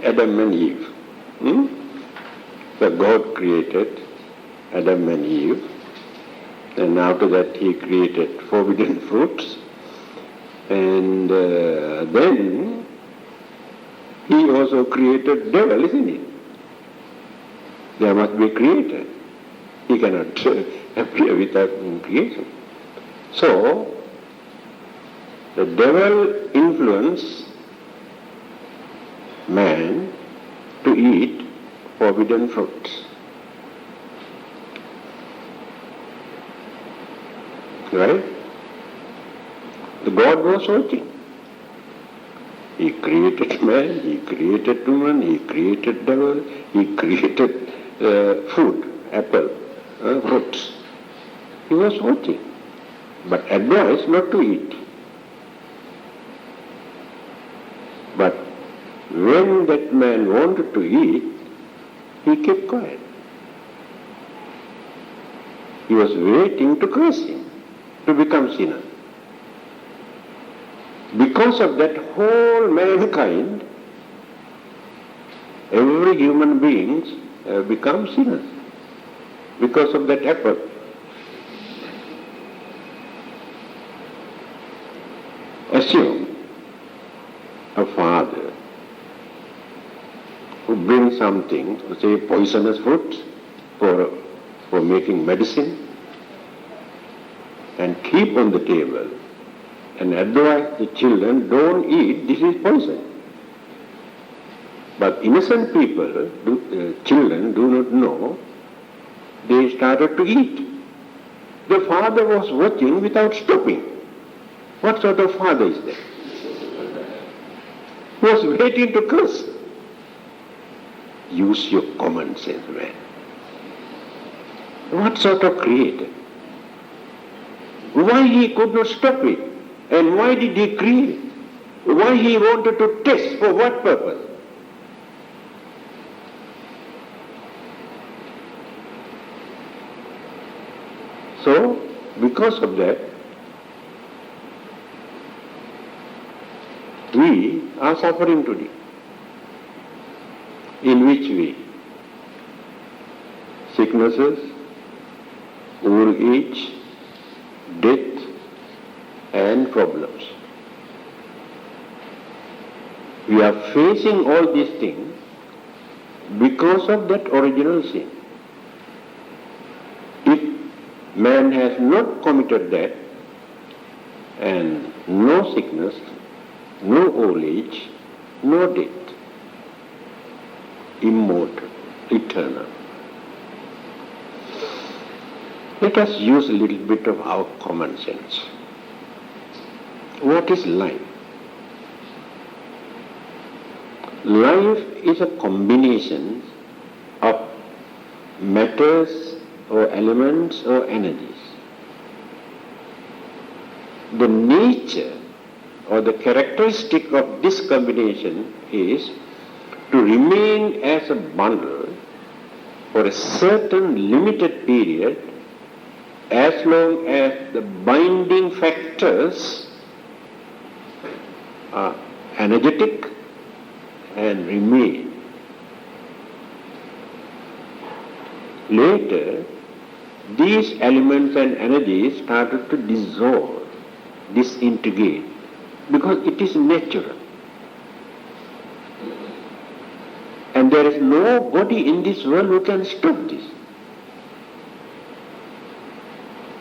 Adam and Eve. So God created Adam and Eve, and after that he created forbidden fruits, and then he also created devil, isn't it? There must be a creator. He cannot appear without creation. So, the devil influenced man to eat forbidden fruits. Right? The God was watching. He created man, he created woman, he created devil, he created food, apple, fruits. He was watching, but advised not to eat. But when that man wanted to eat, he kept quiet. He was waiting to curse him, to become sinner. Because of that, whole mankind, every human beings become sinners. Because of that apple. Assume a father who brings something, say poisonous fruits, for making medicine, and keep on the table and advise the children, don't eat, this is poison. But innocent people, children do not know, they started to eat. The father was watching without stopping. What sort of father is that? He was waiting to curse. Use your common sense, man. What sort of creator? Why he could not stop it? And why did he create? Why he wanted to test? For what purpose? So, because of that, we are suffering today. In which way? Sicknesses, old age, death, and problems. We are facing all these things because of that original sin. If man has not committed that, and no sickness, no old age, no death, immortal, eternal. Let us use a little bit of our common sense. What is life? Life is a combination of matters or elements or energies. The nature or the characteristic of this combination is to remain as a bundle for a certain limited period as long as the binding factors are energetic and remain. Later, these elements and energies started to dissolve, disintegrate, because it is natural. And there is nobody in this world who can stop this.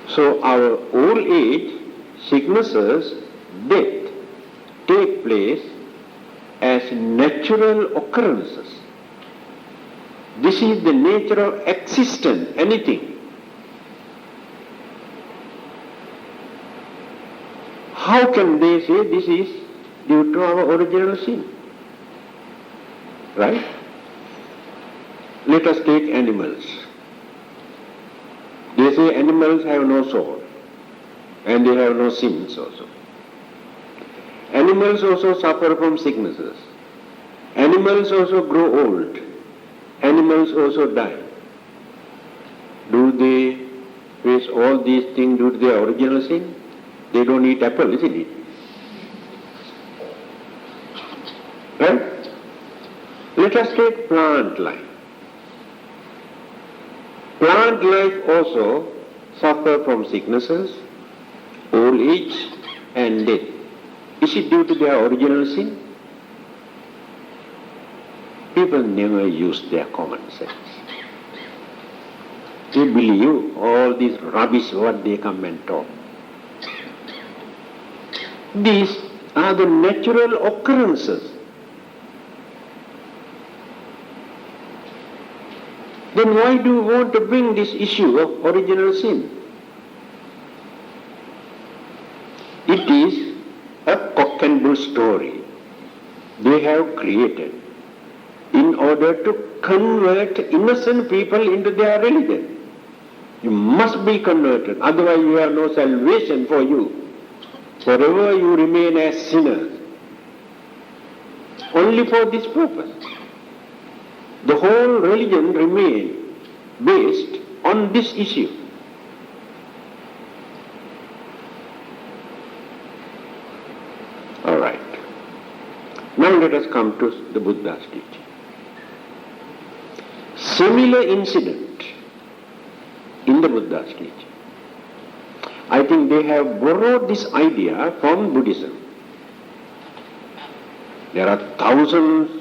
So our old age, sicknesses, death take place as natural occurrences. This is the nature of existence, anything. How can they say this is due to our original sin? Right? Let us take animals. They say animals have no soul and they have no sins also. Animals also suffer from sicknesses. Animals also grow old. Animals also die. Do they face all these things due to their original sin? They don't eat apple, isn't it? Right? Let us take plant life. Plant life also suffer from sicknesses, old age and death. Is it due to their original sin? People never use their common sense. They believe all this rubbish what they come and talk. These are the natural occurrences. Then why do you want to bring this issue of original sin? It is a cock and bull story they have created in order to convert innocent people into their religion. You must be converted, otherwise you have no salvation for you. Forever you remain as sinners. Only for this purpose. The whole religion remains based on this issue. All right. Now let us come to the Buddha's teaching. Similar incident in the Buddha's teaching. I think they have borrowed this idea from Buddhism. There are thousands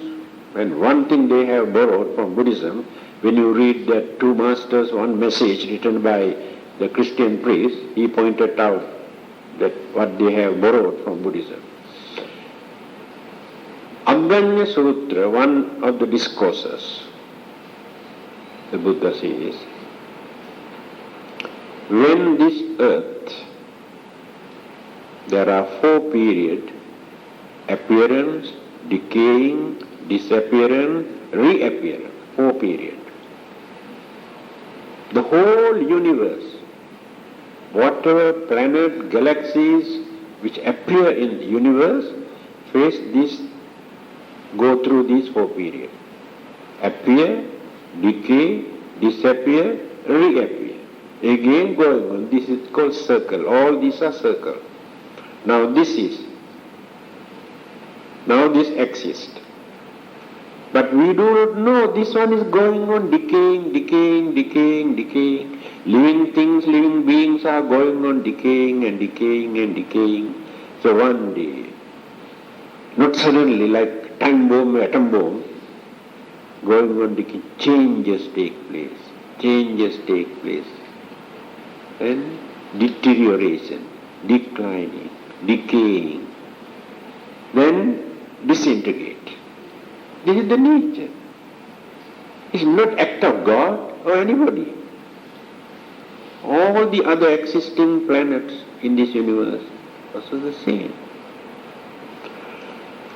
and one thing they have borrowed from Buddhism. When you read that Two Masters, One Message written by the Christian priest, he pointed out that what they have borrowed from Buddhism. Abhanya Sutra, one of the discourses, the Buddha says, when this earth, there are four periods, appearance, decaying, disappearance, reappearance, four periods. The whole universe, whatever planet, galaxies which appear in the universe, face this, go through these four periods. Appear, decay, disappear, reappear. Again going on. This is called circle. All these are circle. Now this exists. But we do not know this one is going on decaying. Living things, living beings are going on decaying. So one day, not suddenly like time bomb, atom bomb going on, changes take place, and deterioration, declining, decaying, then disintegrate. This is the nature. It's not act of God or anybody. All the other existing planets in this universe also the same.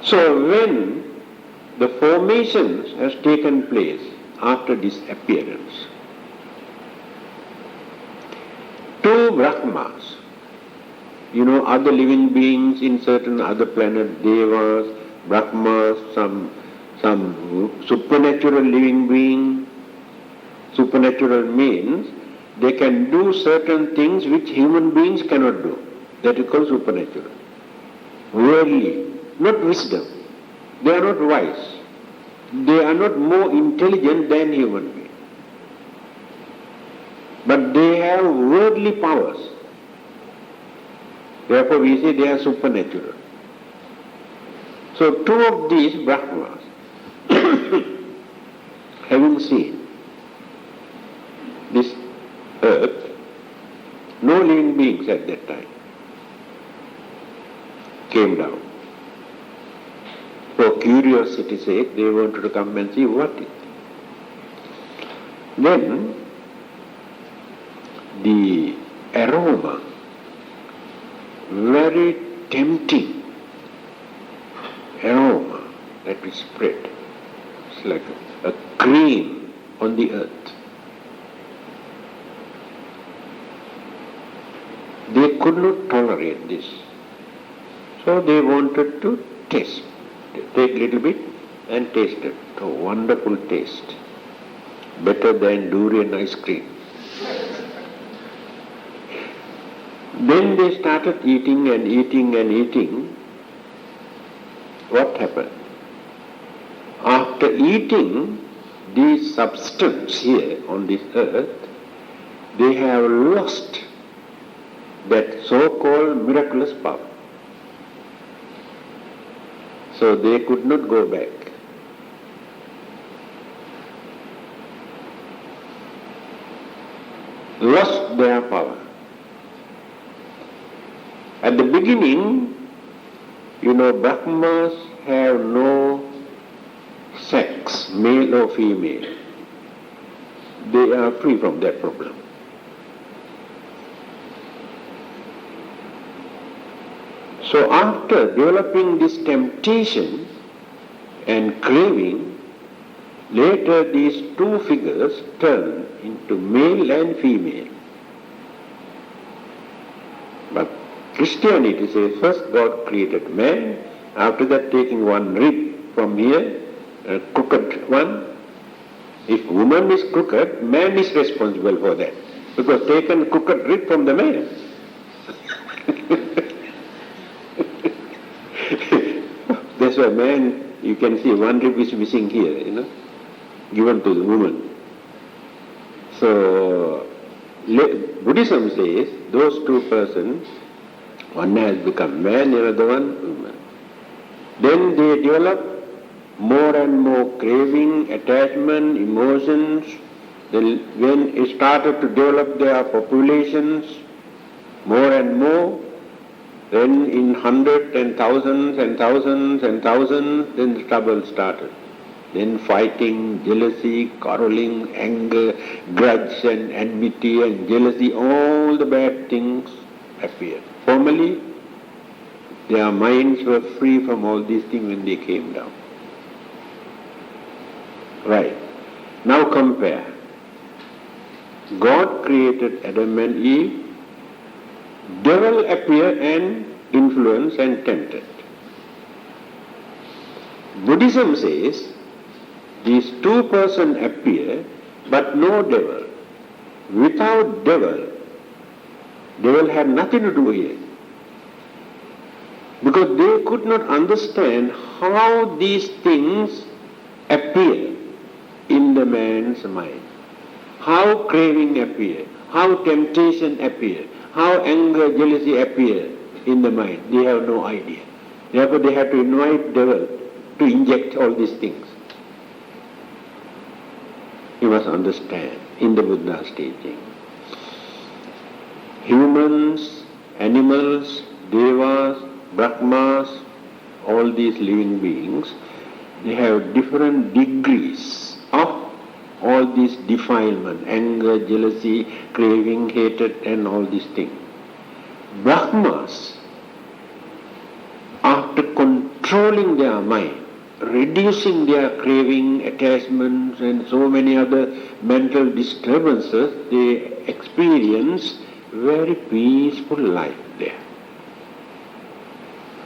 So when the formations has taken place after disappearance, two Brahmas, other living beings in certain other planets, Devas, Brahmas, some supernatural living being. Supernatural means they can do certain things which human beings cannot do. That is called supernatural. Worldly, not wisdom. They are not wise. They are not more intelligent than human beings. But they have worldly powers. Therefore we say they are supernatural. So two of these Brahmas, having seen this earth, no living beings at that time, came down. For curiosity's sake, they wanted to come and see what it is. Then the aroma, very tempting aroma that will spread. It's like a cream on the earth. They could not tolerate this. So they wanted to taste. They take a little bit and taste it. A wonderful taste. Better than durian ice cream. Then they started eating and eating and eating. What happened? After eating this substance here on this earth, they have lost that so-called miraculous power. So they could not go back. Lost their power. At the beginning, Brahmas have no sex, male or female. They are free from that problem. So after developing this temptation and craving, later these two figures turn into male and female. But Christianity says first God created man, after that taking one rib from here, a crooked one. If woman is crooked, man is responsible for that, because taken crooked rib from the man. That's why man, you can see one rib is missing here, given to the woman. So Buddhism says those two persons, one has become man, the other one woman. Then they develop more and more craving, attachment, emotions. Then when it started to develop their populations more and more, then in hundreds and thousands and thousands and thousands, then the trouble started. Then fighting, jealousy, quarreling, anger, grudge and enmity and jealousy, all the bad things appeared. Formerly, their minds were free from all these things when they came down. Right. Now compare. God created Adam and Eve. Devil appeared and influenced and tempted. Buddhism says these two persons appear, but no devil. Without devil had nothing to do here. Because they could not understand how these things appear in the man's mind. How craving appear, how temptation appear, how anger, jealousy appear in the mind. They have no idea. Therefore they have to invite devil to inject all these things. You must understand in the Buddha's teaching. Humans, animals, devas, brahmas, all these living beings, they have different degrees of all these defilement, anger, jealousy, craving, hatred and all these things. Brahmas, after controlling their mind, reducing their craving, attachments and so many other mental disturbances, they experience very peaceful life there.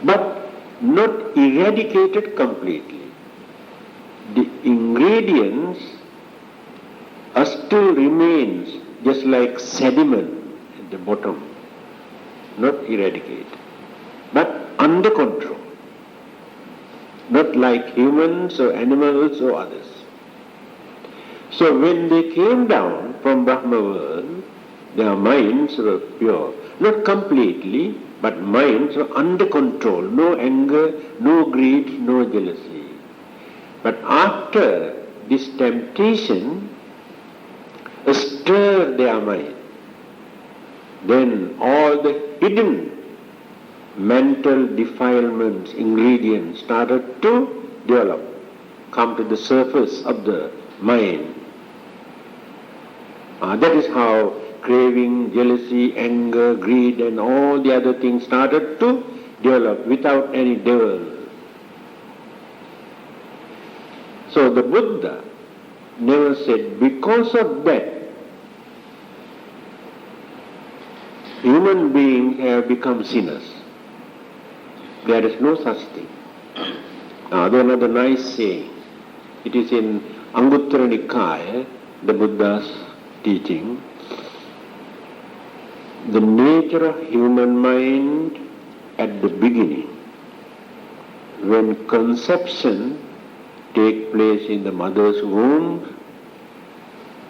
But not eradicated completely. The ingredients still remains just like sediment at the bottom, not eradicated, but under control, not like humans or animals or others. So when they came down from Brahma world, their minds were pure, not completely, but minds were under control, no anger, no greed, no jealousy. But after this temptation stirred their mind, then all the hidden mental defilements, ingredients started to develop, come to the surface of the mind. That is how craving, jealousy, anger, greed and all the other things started to develop without any devil. So the Buddha never said, because of that, human beings have become sinners. There is no such thing. There's another nice saying. It is in Anguttara Nikaya, the Buddha's teaching. The nature of human mind at the beginning, when conception takes place in the mother's womb,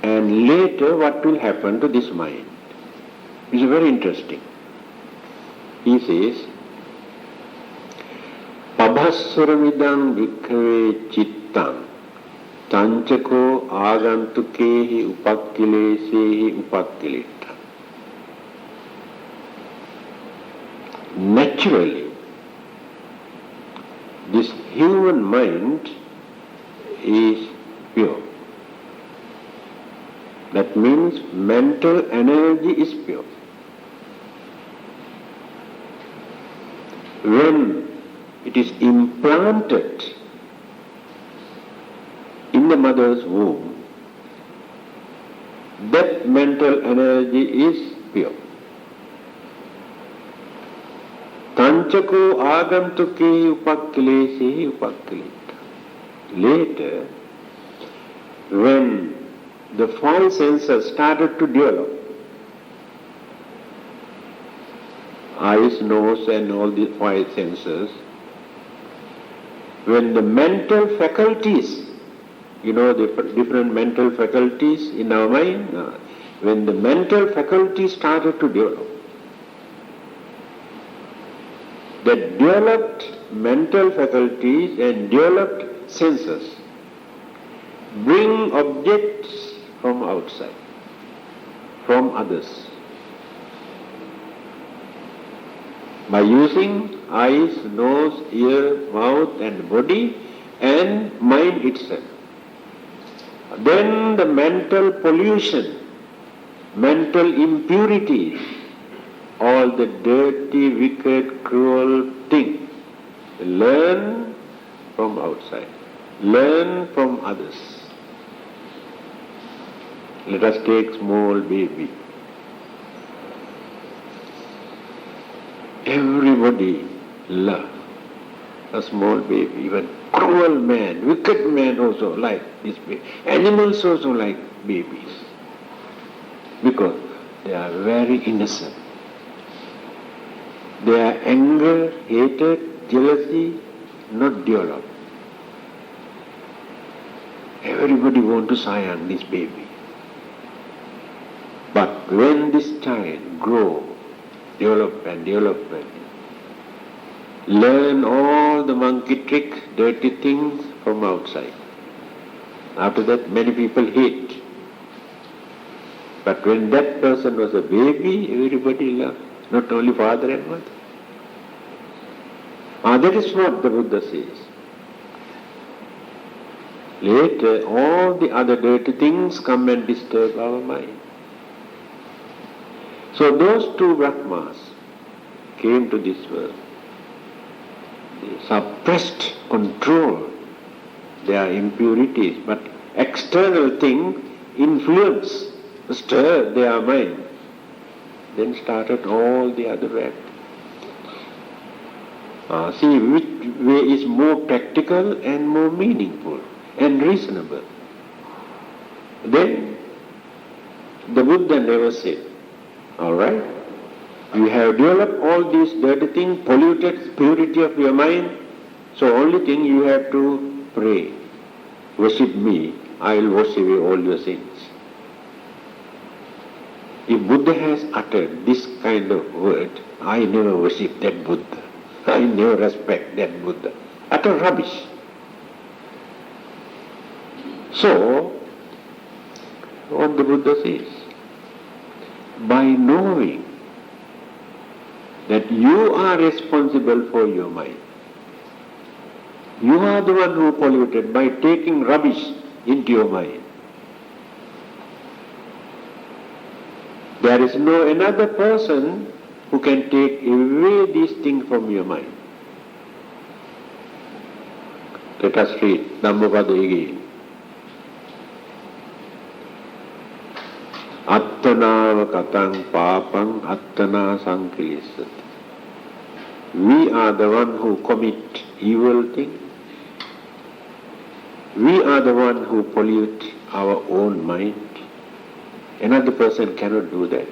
and later what will happen to this mind. It's very interesting. He says, Pabhassuramidam vikkhave chittam tanchako agantukehi upakkilesehi upakkiletta. Naturally, this human mind is pure. That means mental energy is pure. When it is implanted in the mother's womb, that mental energy is pure. Tanchako agantuke upakkilese upakkilita. Later, when the five senses started to develop, eyes, nose and all the five senses, when the mental faculties, the different mental faculties in our mind, when the mental faculties started to develop, the developed mental faculties and developed senses bring objects from outside, from others, by using eyes, nose, ear, mouth and body and mind itself. Then the mental pollution, mental impurities, all the dirty, wicked, cruel things, learn from outside, learn from others. Let us take small baby. Everybody loves a small baby, even cruel man, wicked man also like this baby. Animals also like babies, because they are very innocent. Their anger, hatred, jealousy not developed. Everybody wants to sayang this baby. But when this child grows, develop, learn all the monkey tricks, dirty things from outside. After that, many people hate. But when that person was a baby, everybody loved, not only father and mother. That is what the Buddha says. Later, all the other dirty things come and disturb our mind. So those two Brahmas came to this world. They suppressed, controlled their impurities, but external things influence, stir their mind. Then started all the other acts. See which way is more practical and more meaningful and reasonable. Then the Buddha never said, alright, you have developed all these dirty things, polluted purity of your mind, so only thing you have to pray, worship me, I will wash away all your sins. If Buddha has uttered this kind of word, I never worship that Buddha. I never respect that Buddha. Utter rubbish. So, what the Buddha says, by knowing that you are responsible for your mind, you are the one who polluted by taking rubbish into your mind. There is no another person who can take away these things from your mind. Let us read Dhammapada again. Attanava katang papang attana sankilissati. We are the one who commit evil things. We are the one who pollute our own mind. Another person cannot do that.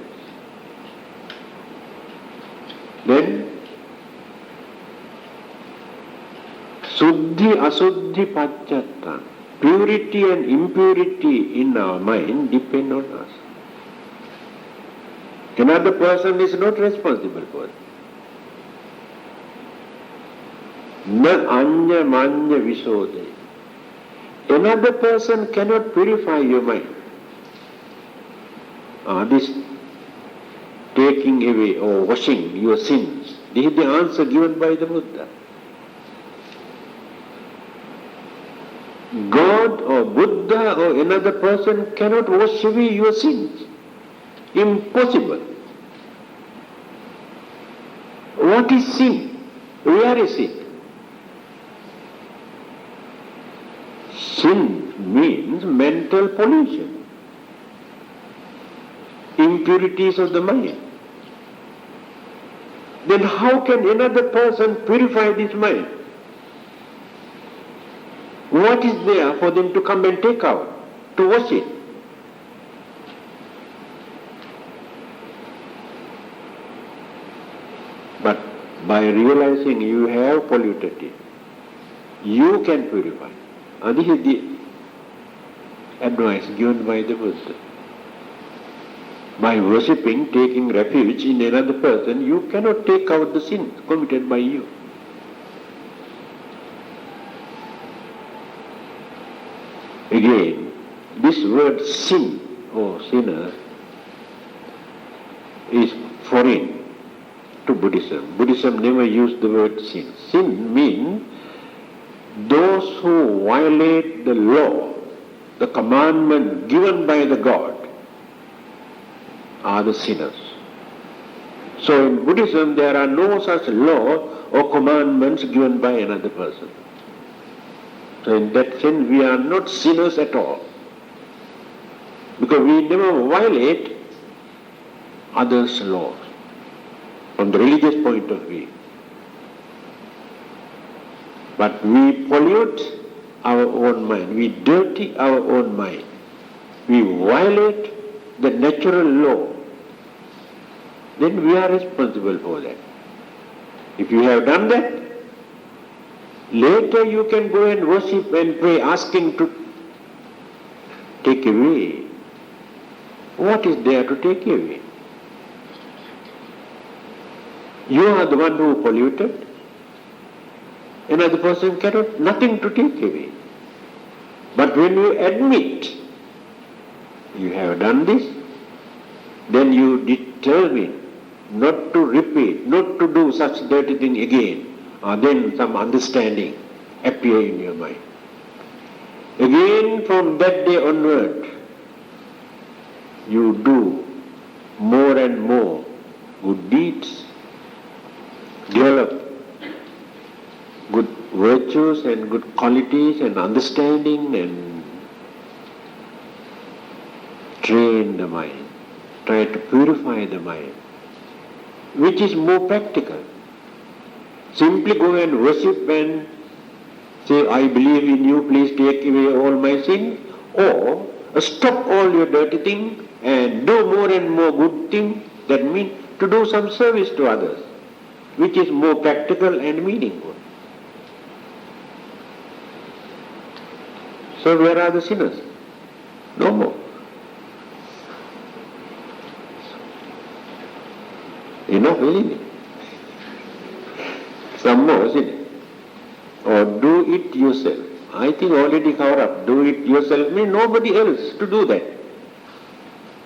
Then, Suddhi Asuddhi Pacchatta, purity and impurity in our mind depend on us. Another person is not responsible for it. Na anya manya visode. Another person cannot purify your mind. This taking away or washing your sins, this is the answer given by the Buddha. God or Buddha or another person cannot wash away your sins. Impossible. What is sin? Where is it? Sin means mental pollution. Impurities of the mind. Then how can another person purify this mind? What is there for them to come and take out, to wash it? But by realizing you have polluted it, you can purify. And this is the advice given by the Buddha. By worshipping, taking refuge in another person, you cannot take out the sin committed by you. Again, this word sin or sinner is foreign to Buddhism. Buddhism never used the word sin. Sin means those who violate the law, the commandment given by the God, are the sinners. So in Buddhism there are no such law or commandments given by another person. So in that sense we are not sinners at all, because we never violate others' laws from the religious point of view. But we pollute our own mind, we dirty our own mind, we violate the natural law, then we are responsible for that. If you have done that, later you can go and worship and pray, asking to take away. What is there to take away? You are the one who polluted. another person cannot, nothing to take away. But when you admit you have done this, then you determine not to repeat, not to do such dirty thing again, then some understanding appear in your mind. Again, from that day onward, you do more and more good deeds, develop good virtues and good qualities and understanding, and train the mind, try to purify the mind, which is more practical. Simply go and worship and say, I believe in you, please take away all my sins, or stop all your dirty things and do more and more good things. That means to do some service to others, which is more practical and meaningful. So where are the sinners? No more. Enough, isn't it? Some more, isn't it? Or do it yourself. I think already covered up. Do it yourself means nobody else to do that.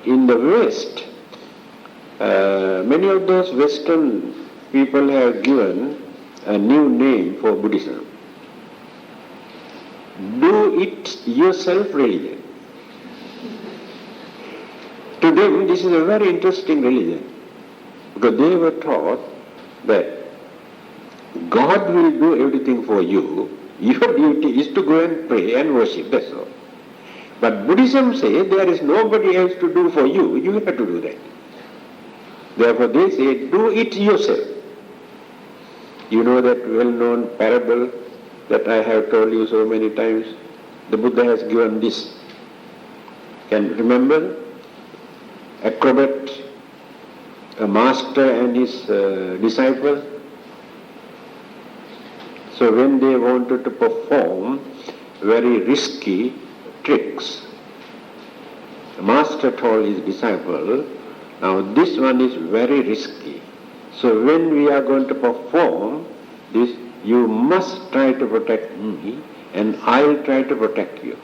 In the West, many of those Western people have given a new name for Buddhism. Do it yourself religion. To them, this is a very interesting religion, because they were taught that God will do everything for you. Your duty is to go and pray and worship, that's all. But Buddhism says there is nobody else to do for you, you have to do that. Therefore they say, do it yourself. You know that well-known parable that I have told you so many times? The Buddha has given this. Can you remember? Acrobat, a master and his disciple. So when they wanted to perform very risky tricks, the master told his disciple, now this one is very risky. So when we are going to perform this, you must try to protect me and I'll try to protect you.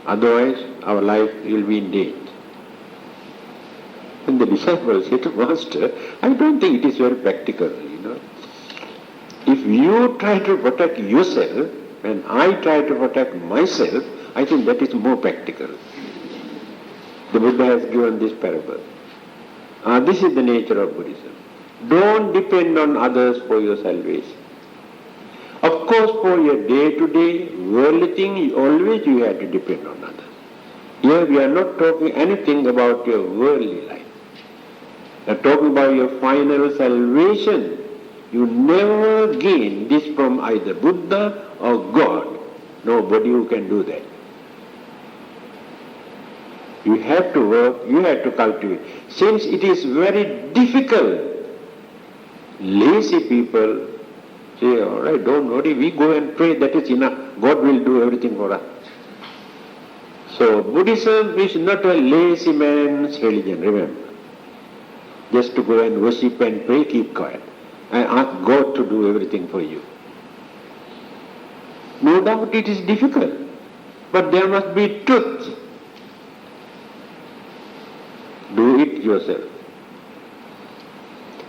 Otherwise our life will be in danger. And the disciple said to Master, I don't think it is very practical, If you try to protect yourself and I try to protect myself, I think that is more practical. The Buddha has given this parable. This is the nature of Buddhism. Don't depend on others for your salvation. Of course, for your day-to-day worldly thing, always you have to depend on others. Here we are not talking anything about your worldly life. We are talking about your final salvation. You never gain this from either Buddha or God. Nobody who can do that. You have to work, you have to cultivate. Since it is very difficult, lazy people say, all right, don't worry, we go and pray, that is enough. God will do everything for us. So Buddhism is not a lazy man's religion, remember. Just to go and worship and pray, keep quiet, and ask God to do everything for you. No doubt it is difficult, but there must be truth. Do it yourself.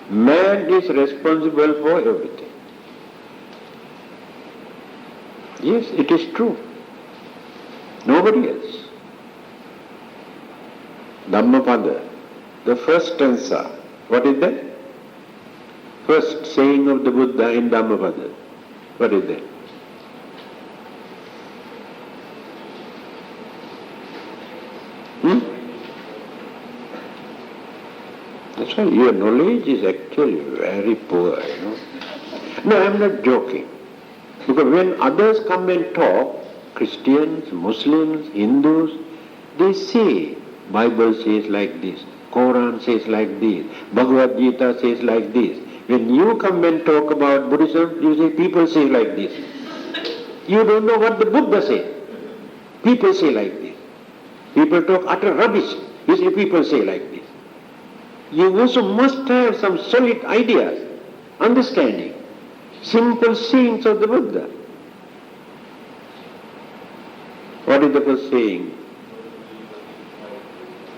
Man is responsible for everything. Yes, it is true. Nobody else. Dhammapada, the first stanza, what is that? First saying of the Buddha in Dhammapada. What is that? That's why your knowledge is actually very poor, No, I am not joking. Because when others come and talk, Christians, Muslims, Hindus, they say, Bible says like this, Quran says like this, Bhagavad Gita says like this. When you come and talk about Buddhism, you say people say like this. You don't know what the Buddha said. People say like this. People talk utter rubbish. You say people say like this. You also must have some solid ideas, understanding. Simple sayings of the Buddha. What is the first saying?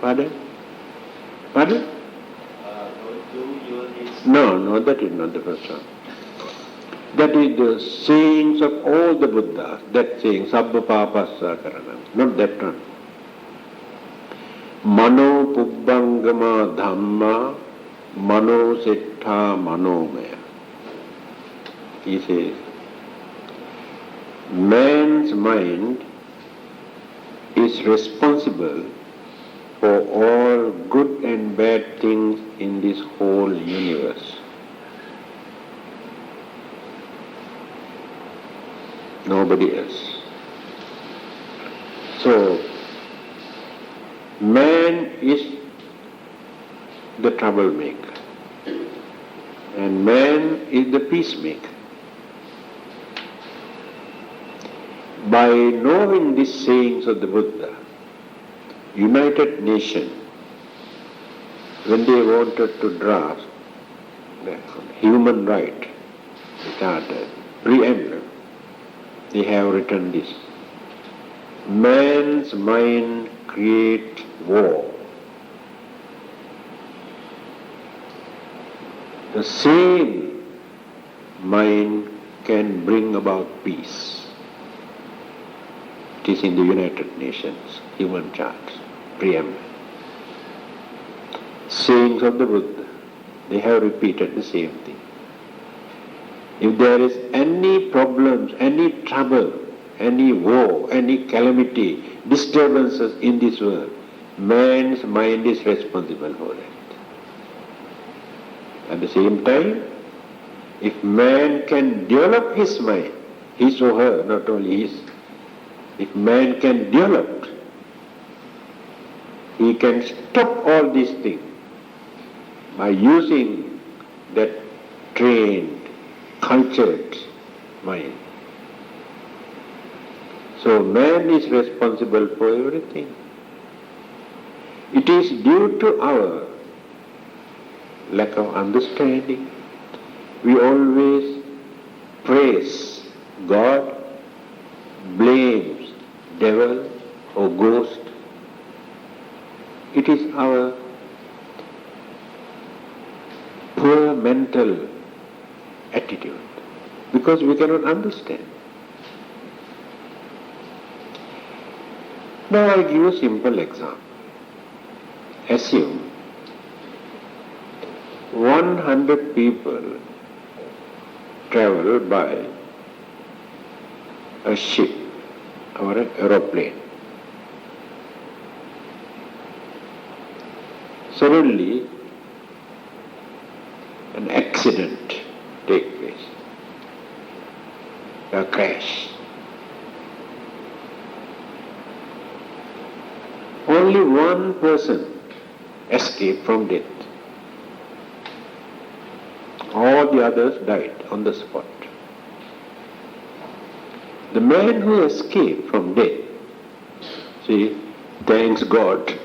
Pardon? Pardon? No, that is not the first one. That is the sayings of all the Buddhas. That saying, Sabba Papassa Karanam. Not that one. Mano Pubbangama Dhamma Mano Siddha Manomaya. He says, man's mind is responsible for all good and bad things in this whole universe. Nobody else. So, man is the troublemaker and man is the peacemaker. By knowing these sayings of the Buddha, United Nations, when they wanted to draft the human right charter, preamble, they have written this. Man's mind creates war. The same mind can bring about peace. It is in the United Nations Human Charter, preamble. Sayings of the Buddha, they have repeated the same thing. If there is any problems, any trouble, any war, any calamity, disturbances in this world, man's mind is responsible for that. At the same time, if man can develop his mind, his or her, not only his, if man can develop, he can stop all these things by using that trained, cultured mind. So man is responsible for everything. It is due to our lack of understanding. We always praise God, blames devil or ghost. It is our poor mental attitude because we cannot understand. Now I give you a simple example. Assume 100 people travel by a ship or an aeroplane. Suddenly, an accident takes place, a crash. Only one person escaped from death. All the others died on the spot. The man who escaped from death, see, thanks God,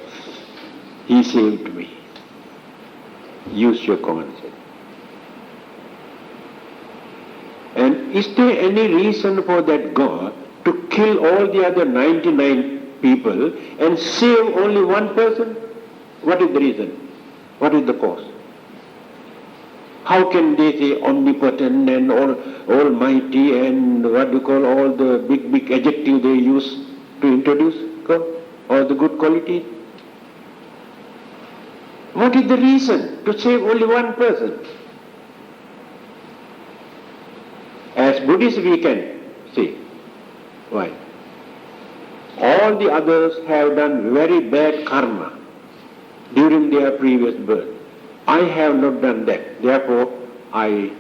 he saved me. Use your common sense. And is there any reason for that God to kill all the other 99 people and save only one person? What is the reason? What is the cause? How can they say omnipotent and almighty and what you call all the big adjectives they use to introduce God, all the good qualities? What is the reason to save only one person? As Buddhists we can see. Why? All the others have done very bad karma during their previous birth. I have not done that, therefore I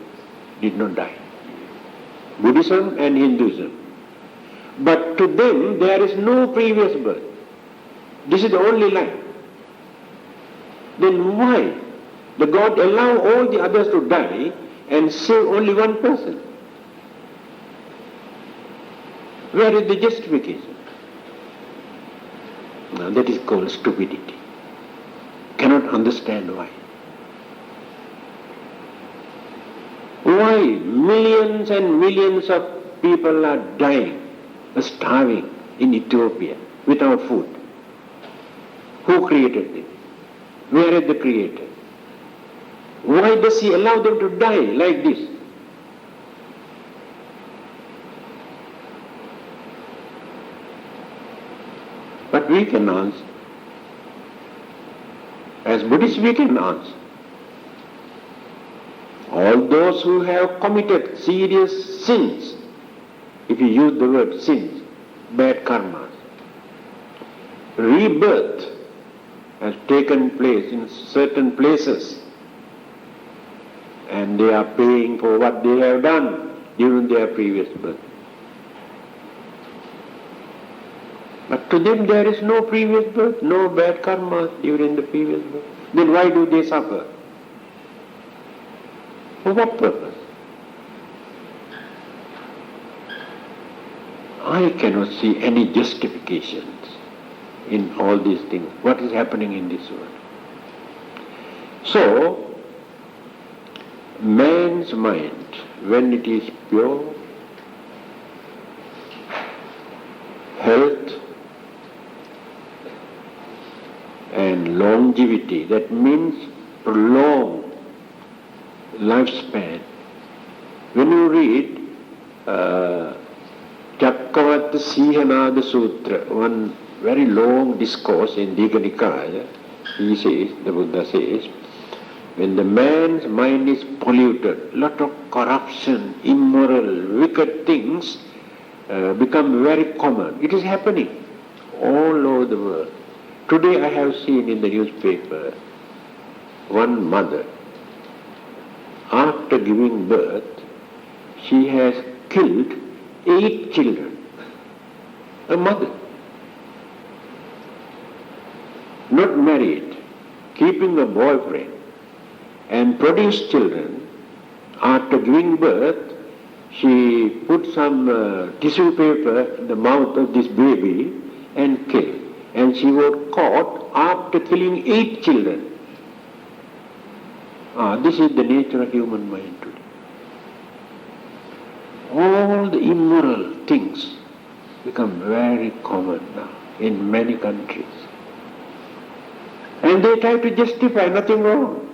did not die. Buddhism and Hinduism. But to them there is no previous birth. This is the only life. Then why the God allow all the others to die and save only one person? Where is the justification? Now that is called stupidity. Cannot understand why. Why millions and millions of people are dying, starving in Ethiopia without food? Who created it? Where is the Creator? Why does He allow them to die like this? But we can answer. As Buddhists we can answer. All those who have committed serious sins, if you use the word sins, bad karmas, rebirth has taken place in certain places, and they are paying for what they have done during their previous birth. But to them there is no previous birth, no bad karma during the previous birth. Then why do they suffer? For what purpose? I cannot see any justifications in all these things, what is happening in this world. So, man's mind, when it is pure, health and longevity, that means prolonged lifespan. When you read Chakkavat Sihanada Sutra, one very long discourse in Digha Nikaya, he says, the Buddha says, when the man's mind is polluted, lot of corruption, immoral, wicked things become very common. It is happening all over the world. Today I have seen in the newspaper one mother, after giving birth, she has killed 8 children. A mother, not married, keeping a boyfriend, and produced children. After giving birth, she put some tissue paper in the mouth of this baby and killed. And she was caught after killing 8 children. This is the nature of human mind today. All the immoral things become very common now in many countries. And they try to justify, nothing wrong.